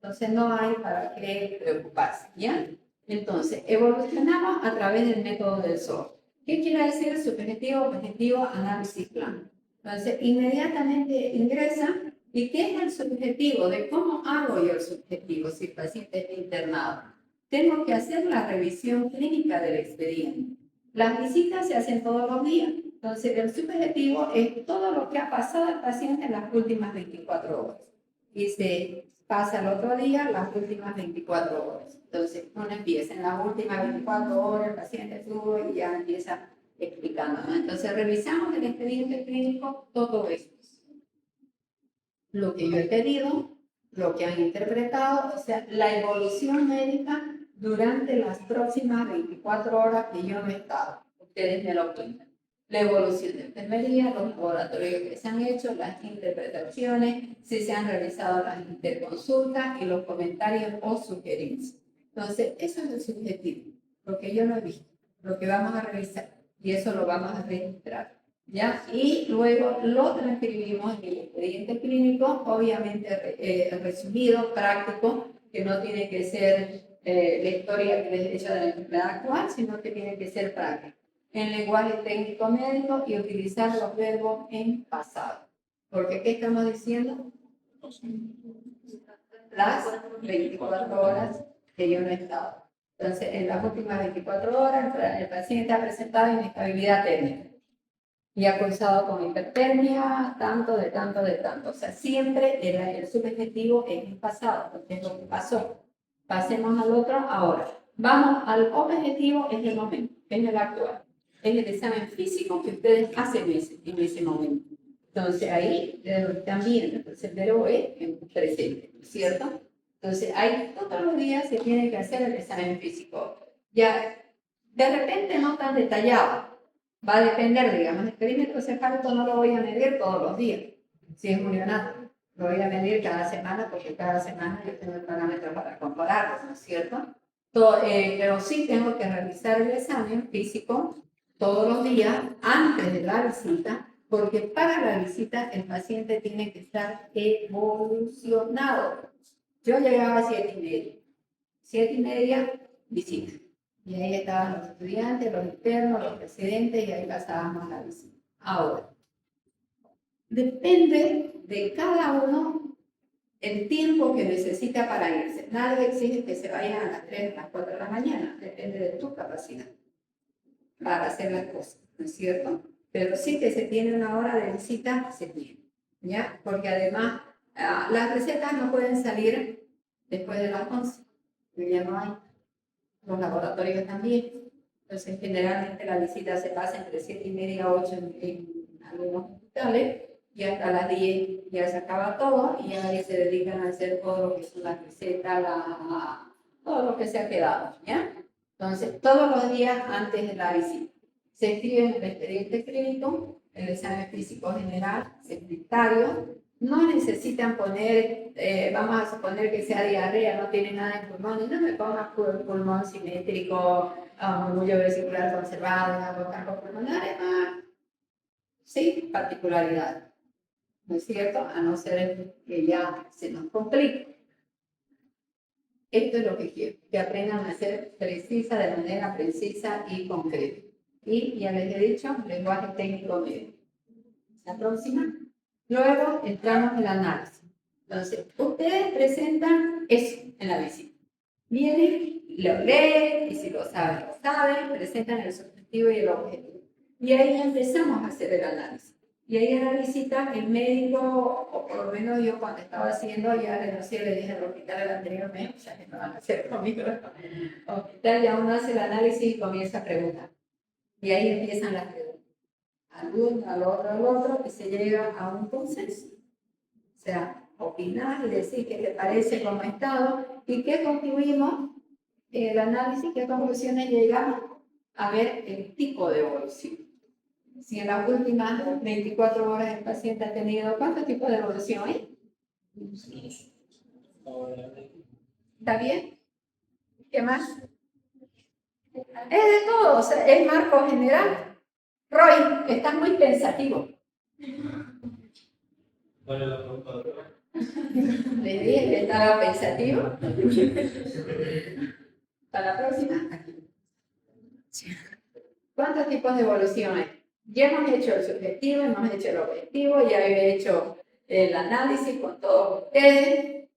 Entonces no hay para qué preocuparse, ¿ya? Entonces, evolucionamos a través del método del SOR. ¿Qué quiere decir subjetivo, objetivo, análisis, plan? Entonces, inmediatamente ingresa. ¿Y qué es el subjetivo? ¿De cómo hago yo el subjetivo si el paciente está internado? Tengo que hacer la revisión clínica del expediente. Las visitas se hacen todos los días. Entonces, el subjetivo es todo lo que ha pasado al paciente en las últimas 24 horas. Y se pasa el otro día las últimas 24 horas. Entonces, uno empieza en las últimas 24 horas, el paciente estuvo y ya empieza explicando, ¿no? Entonces, revisamos el expediente clínico, todo esto. Lo que yo he pedido, lo que han interpretado, o sea, la evolución médica durante las próximas 24 horas que yo no he estado. Ustedes me lo cuentan. La evolución de enfermería, los laboratorios que se han hecho, las interpretaciones, si se han realizado las interconsultas y los comentarios o sugerencias. Entonces, eso es el subjetivo, lo que yo no he visto, lo que vamos a revisar y eso lo vamos a registrar, ¿ya? Y luego lo transcribimos en el expediente clínico, obviamente resumido, práctico, que no tiene que ser la historia que les he hecho de la enfermedad actual, sino que tiene que ser práctico. En lenguaje técnico médico y utilizar los verbos en pasado. Porque, ¿qué estamos diciendo? Las 24 horas que yo no he estado. Entonces, en las últimas 24 horas, el paciente ha presentado inestabilidad térmica y ha cursado con hipertermia, tanto. O sea, siempre el subjetivo es el pasado, porque es lo que pasó. Pasemos al otro ahora. Vamos al objetivo en el momento, en el actual. Es el examen físico que ustedes hacen en ese momento. Entonces ahí también, entonces el verbo es en presente, ¿cierto? Entonces ahí todos los días se tiene que hacer el examen físico. Ya, de repente no tan detallado, va a depender, digamos, el perímetro cefálico no lo voy a medir todos los días, si es un neonato. Lo voy a medir cada semana porque cada semana yo tengo el parámetro para compararlos, ¿no es cierto? Pero sí tengo que realizar el examen físico todos los días antes de la visita, porque para la visita el paciente tiene que estar evolucionado. Yo llegaba a 7:30. 7:30, visita. Y ahí estaban los estudiantes, los internos, los residentes, y ahí pasábamos la visita. Ahora, depende de cada uno el tiempo que necesita para irse. Nadie exige que se vayan a las 3, a las 4 de la mañana. Depende de tu capacidad para hacer las cosas, ¿no es cierto? pero sí que se tiene una hora de visita, se tiene, ¿ya? Porque además las recetas no pueden salir después de las 11, porque ya no hay. Los laboratorios también. Entonces, generalmente la visita se pasa entre 7:30 y 8 en algunos hospitales, y hasta las 10 ya se acaba todo, y ahí se dedican a hacer todo lo que son las recetas, todo lo que se ha quedado, ¿ya? Entonces, todos los días antes de la visita, se escribe el expediente clínico, el examen físico general, secretario. No necesitan poner, vamos a suponer que sea diarrea, no tiene nada en pulmón, y no me pongas pulmón simétrico, murmullo vesicular conservado, cardiopulmonar, sí, particularidad, ¿no es cierto? A no ser que ya se nos complique. Esto es lo que quiero, que aprendan a ser precisa, de manera precisa y concreta. Y ya les he dicho, lenguaje técnico medio. La próxima. Luego entramos en el análisis. Entonces, ustedes presentan eso en la visita. Vienen, lo leen, y si lo saben, presentan el subjetivo y el objetivo. Y ahí empezamos a hacer el análisis. Y ahí en la visita, el médico, o por lo menos yo cuando estaba haciendo, ya renuncié, le dije al hospital el anterior mes, ya que no van a hacer conmigo. El hospital ya uno hace el análisis y comienza a preguntar. Y ahí empiezan las preguntas. Al uno, al otro, y se llega a un consenso. O sea, opinar y decir qué te parece como estado y qué concluimos, el análisis, qué conclusiones llegamos a ver el tipo de evolución. Si en las últimas 24 horas el paciente ha tenido, ¿cuántos tipos de evolución hay? ¿Está bien? ¿Qué más? Es de todo, o sea, es marco general. Roy, estás muy pensativo. ¿Cuál es la pregunta? Le dije que estaba pensativo. Para la próxima. ¿Cuántos tipos de evolución hay? Ya hemos hecho el subjetivo, hemos hecho el objetivo, ya he hecho el análisis con todos ustedes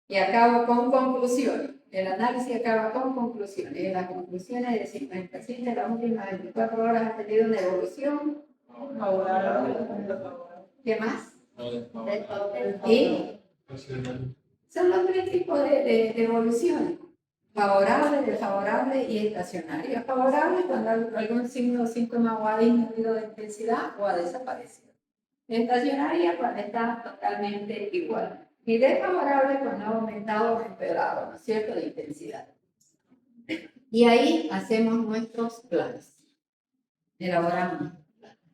y acabo con conclusiones. El análisis acaba con conclusiones. Y las conclusiones es decir, el paciente en las últimas 24 horas ha tenido una evolución. ¿Qué más? Y son los tres tipos de evolución: favorable, desfavorable y estacionaria. Es favorable cuando algún signo o síntoma o ha disminuido de intensidad o ha desaparecido. Estacionaria cuando está totalmente igual. Y desfavorable cuando ha aumentado o empeorado, ¿no es cierto?, de intensidad. Y ahí hacemos nuestros planes. Elaboramos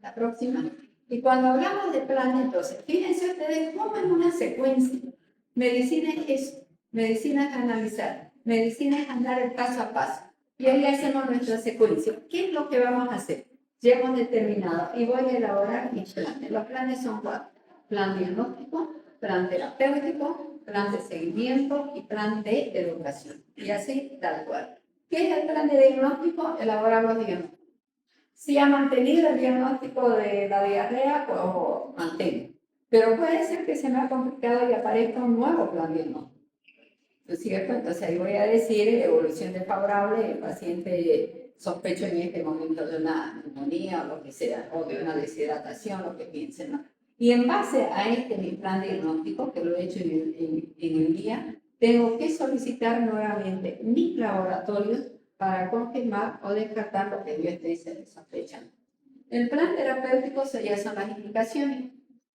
la próxima. Y cuando hablamos de plan, entonces, fíjense ustedes cómo en una secuencia. Medicina es eso, medicina es analizar, medicina es andar el paso a paso. Y ahí hacemos nuestra secuencia. ¿Qué es lo que vamos a hacer? Ya hemos determinado y voy a elaborar mis planes. Los planes son 4. Plan diagnóstico, plan terapéutico, plan de seguimiento y plan de educación. Y así tal cual. ¿Qué es el plan de diagnóstico? Elaborar los diagnósticos. Si ha mantenido el diagnóstico de la diarrea, pues mantengo. Pero puede ser que se me ha complicado y aparezca un nuevo plan diagnóstico. ¿No es cierto? Entonces ahí voy a decir evolución desfavorable, el paciente sospecho en este momento de una neumonía o lo que sea, o de una deshidratación, lo que piensen, ¿no? Y en base a mi plan diagnóstico, que lo he hecho en el día, tengo que solicitar nuevamente mis laboratorios para confirmar o descartar lo que yo esté sospechando. El plan terapéutico ya son las indicaciones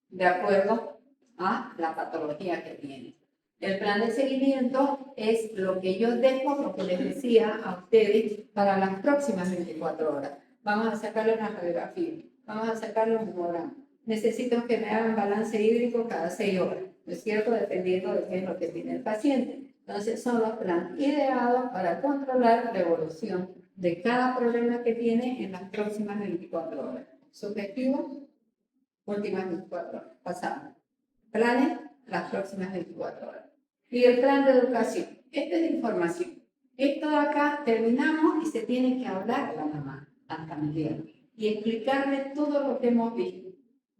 de acuerdo a la patología que tiene. El plan de seguimiento es lo que yo dejo, lo que les decía a ustedes, para las próximas 24 horas. Vamos a sacarle una radiografía, vamos a sacarle un hemograma. Necesito que me hagan balance hídrico cada 6 horas, ¿no es cierto?, dependiendo de qué es lo que tiene el paciente. Entonces son los planes ideados para controlar la evolución de cada problema que tiene en las próximas 24 horas. Subjetivo, últimas 24 horas. Pasamos. Planes, las próximas 24 horas. Y el plan de educación. Este es de información. Esto de acá terminamos y se tiene que hablar a la mamá, al familiar, y explicarle todo lo que hemos visto.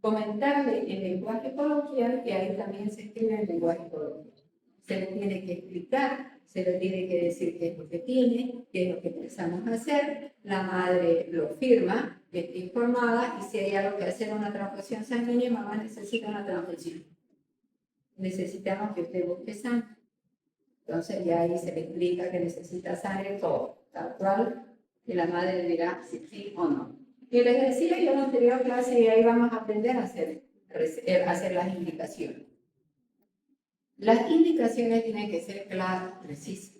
Comentarle en lenguaje coloquial, y ahí también se escribe en lenguaje coloquial. Se le tiene que explicar se le tiene que decir qué es lo que tiene, qué es lo que pensamos hacer, la madre lo firma, que está informada, y si hay algo que hacer una transfusión sanguínea, mamá necesita una transfusión. Necesitamos que usted busque sangre. Entonces ya ahí se le explica que necesita sangre todo, tal cual, y la madre le dirá si sí o no. Y les decía yo en la anterior clase, y ahí vamos a aprender a hacer las indicaciones. Las indicaciones tienen que ser claras, precisas.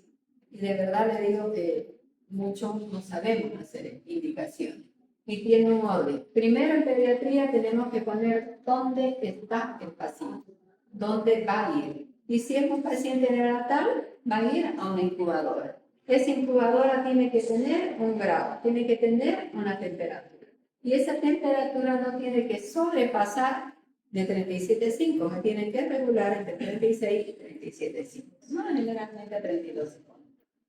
Y de verdad le digo que muchos no sabemos hacer indicaciones. Y tiene un orden. Primero en pediatría tenemos que poner dónde está el paciente, dónde va a ir. Y si es un paciente neonatal, va a ir a una incubadora. Esa incubadora tiene que tener un grado, tiene que tener una temperatura. Y esa temperatura no tiene que sobrepasar de 37,5, se tienen que regular entre 36 y 37,5, no generalmente 32,5.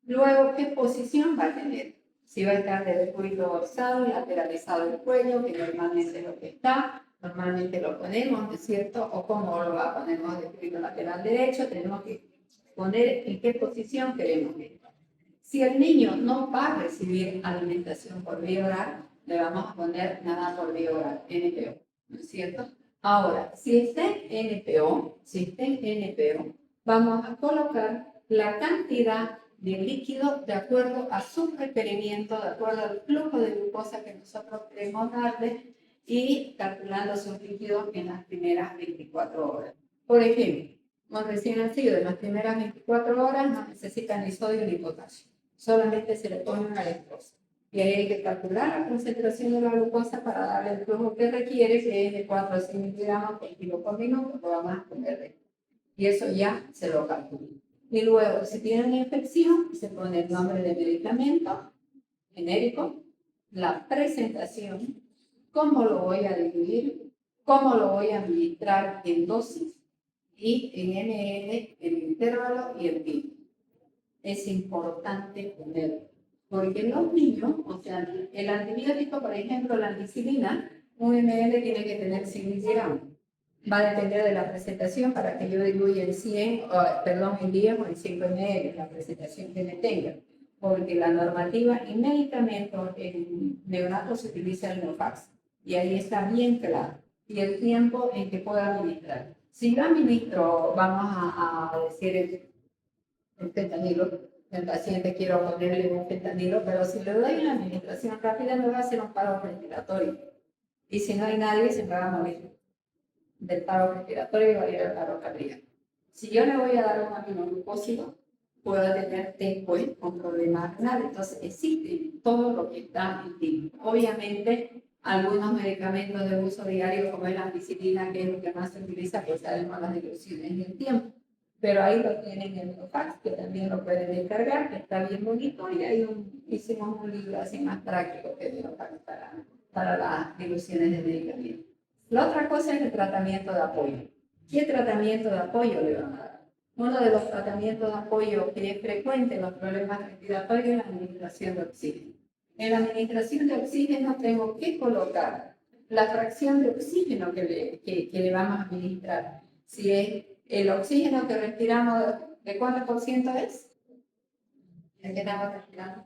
Luego, ¿qué posición va a tener? Si va a estar desde el cúbito dorsal, lateralizado el cuello, que normalmente es lo que está, normalmente lo ponemos, ¿no es cierto? O cómo lo ponemos de cúbito lateral derecho, tenemos que poner en qué posición queremos ir. Si el niño no va a recibir alimentación por vía oral, le vamos a poner nada por vía oral, NPO, ¿no es cierto? Ahora, si está en NPO, vamos a colocar la cantidad de líquido de acuerdo a su requerimiento, de acuerdo al flujo de glucosa que nosotros queremos darle y calculando sus líquidos en las primeras 24 horas. Por ejemplo, un recién nacido en las primeras 24 horas no necesita ni sodio ni potasio, solamente se le pone una lactosa. Y ahí hay que calcular la concentración de la glucosa para darle el flujo que requiere, que es de 4 a 6 miligramos por kilo por minuto, lo vamos a poner. Y eso ya se lo calcula. Y luego, si tiene una infección, se pone el nombre del medicamento genérico, la presentación, cómo lo voy a diluir, cómo lo voy a administrar en dosis y en ml, el intervalo y el tiempo. Es importante ponerlo, porque los niños, o sea, el antibiótico, por ejemplo, la ampicilina, un ml tiene que tener 100 miligramos. Va a depender de la presentación para que yo diluya en 100, en 10 o en 5 ml, la presentación que me tenga. Porque la normativa y medicamentos en neonatos se utiliza el Nofax. Y ahí está bien claro. Y el tiempo en que pueda administrar. Si yo administro, vamos a decir el fentanilo, el paciente quiero ponerle un fentanilo, pero si le doy una administración rápida me va a hacer un paro respiratorio. Y si no hay nadie, se me va a morir del paro respiratorio y va a ir al paro cardíaco. Si yo le voy a dar un aminoglucósido, puedo tener después un problema renal. Entonces existe todo lo que está en ti. Obviamente, algunos medicamentos de uso diario, como es la ampicilina, que es lo que más se utiliza, pues sabemos las diluciones en el tiempo. Pero ahí lo tienen en el Nofax, que también lo pueden descargar, que está bien bonito, y ahí hicimos un libro así más práctico que es Nofax para las diluciones de medicamentos. La otra cosa es el tratamiento de apoyo. ¿Qué tratamiento de apoyo le van a dar? Uno de los tratamientos de apoyo que es frecuente en los problemas respiratorios es la administración de oxígeno. En la administración de oxígeno tengo que colocar la fracción de oxígeno que le vamos a administrar. Si es el oxígeno que respiramos, ¿de cuánto por ciento es? ¿El que estamos respirando?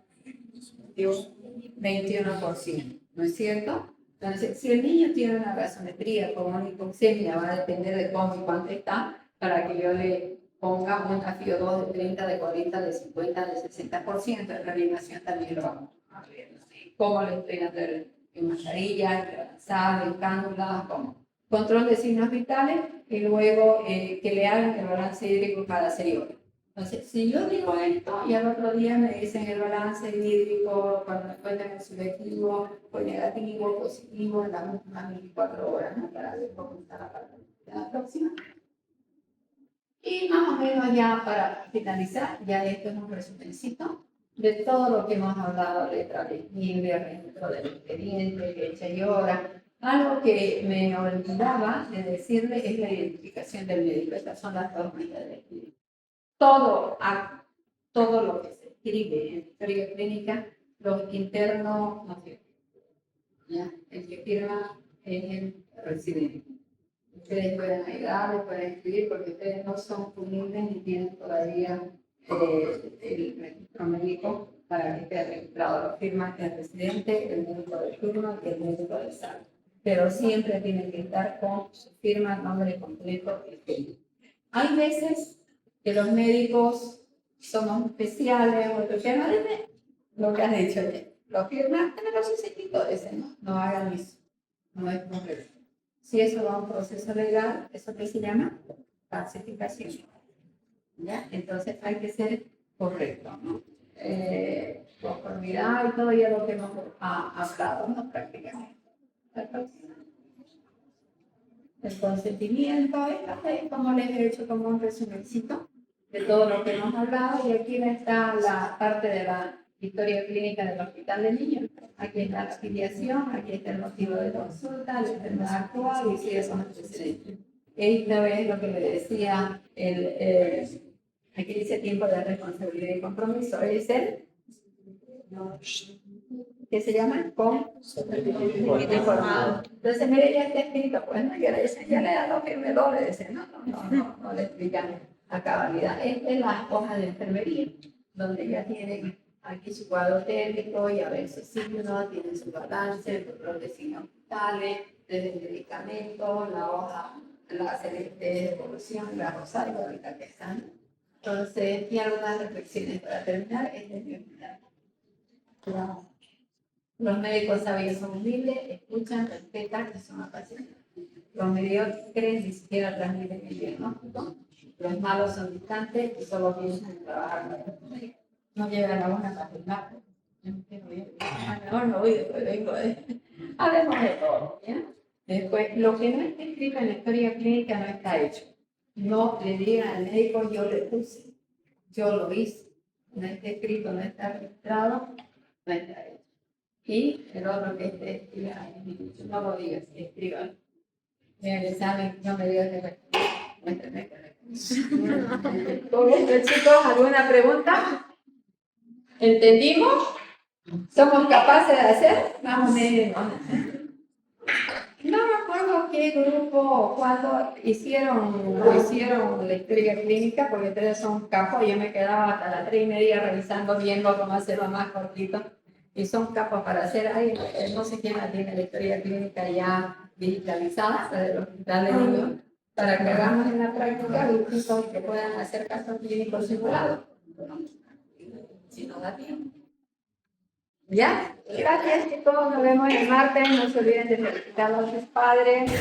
21%, ¿no es cierto? Entonces, si el niño tiene una gasometría con una hipoxemia, va a depender de cómo y cuánto está, para que yo le ponga un FiO2 de 30, de 40, de 50, de 60%. En reanimación también lo vamos a ver, ¿no? Cómo le estoy dando en mascarilla, en sal, en cánulas, como control de signos vitales, y luego que le hagan el balance hídrico cada 6 horas. Entonces, si yo digo esto y al otro día me dicen el balance hídrico, cuando me cuentan el subjetivo, fue negativo, positivo, en las últimas 24 horas, ¿no? Para ver cómo está la parte de la próxima. Y más o menos ya para finalizar, ya esto es un resumencito de todo lo que hemos hablado, letra de Hilbert, dentro del expediente, fecha y hora. Algo que me olvidaba de decirle es la identificación del médico. Estas son las dos medidas del expediente. Todo acto, todo lo que se escribe en historia clínica, los internos no firman. ¿Ya? El que firma es el residente. Ustedes pueden ayudarles, pueden escribir, porque ustedes no son punibles ni tienen todavía el registro médico para que esté registrado. Lo firma el residente, el médico de turno y el médico de salud. Pero siempre tiene que estar con su firma, nombre completo y firma. Hay veces que los médicos somos especiales o lo que no debe, lo que has dicho, lo firman, me lo necesito ese, no hagan eso, no es correcto. Si eso va a un proceso legal, ¿eso qué se llama? Falsificación. ¿Ya? Entonces hay que ser correcto, ¿no? Conformidad y todo ya lo que hemos hablado, ¿no? Prácticamente. El consentimiento, como les he hecho como un resumencito de todo lo que hemos hablado, y aquí está la parte de la historia clínica del hospital de niños. Aquí está la afiliación, aquí está el motivo de consulta, la enfermedad actual y sigue con antecedentes. Esto es lo que le decía aquí dice tiempo de responsabilidad y compromiso, es el ¿qué se llama? Informado. Entonces, mire, ya está escrito, pues, ¿no? Ya le dan los firmedores, dice, no le explican a cabalidad. Esta es la hoja de enfermería, donde ya tienen aquí su cuadro técnico y a ver su signo, tienen su balance, el control de signos vitales, desde el medicamento, la hoja, la celeste evolución, la rosario, ahorita que están. Entonces, y algunas reflexiones para terminar, este es mi opinión. Los médicos sabios son humildes, escuchan, respetan y son apasionados. Los mediocres ni siquiera transmiten el diagnóstico. Los malos son distantes y solo piensan en trabajar con los médicos. No llegan a una facultad. No, después vengo de... Hablemos de todo, ¿ya? Después, lo que no está escrito en la historia clínica no está hecho. No le digan al médico, yo le puse, yo lo hice. No está escrito, no está registrado, no está hecho. Y el otro que esté, no lo digas, escriban. Mira, el examen, no me digas que muéstrame que ¿Con esto, chicos, alguna pregunta? ¿Entendimos? ¿Somos capaces de hacer? Más o menos. No me acuerdo qué grupo o cuándo hicieron la historia clínica, porque ustedes son capos, yo me quedaba hasta las 3:30 revisando, viendo cómo hacerlo más cortito. Y son capos para hacer, no sé quién la tiene la historia clínica ya digitalizada, la del hospital de niños, para que hagamos en la práctica grupitos que puedan hacer casos clínicos simulados. Si no da tiempo. ¿Ya? Gracias chicos, nos vemos el martes, no se olviden de felicitar a sus padres.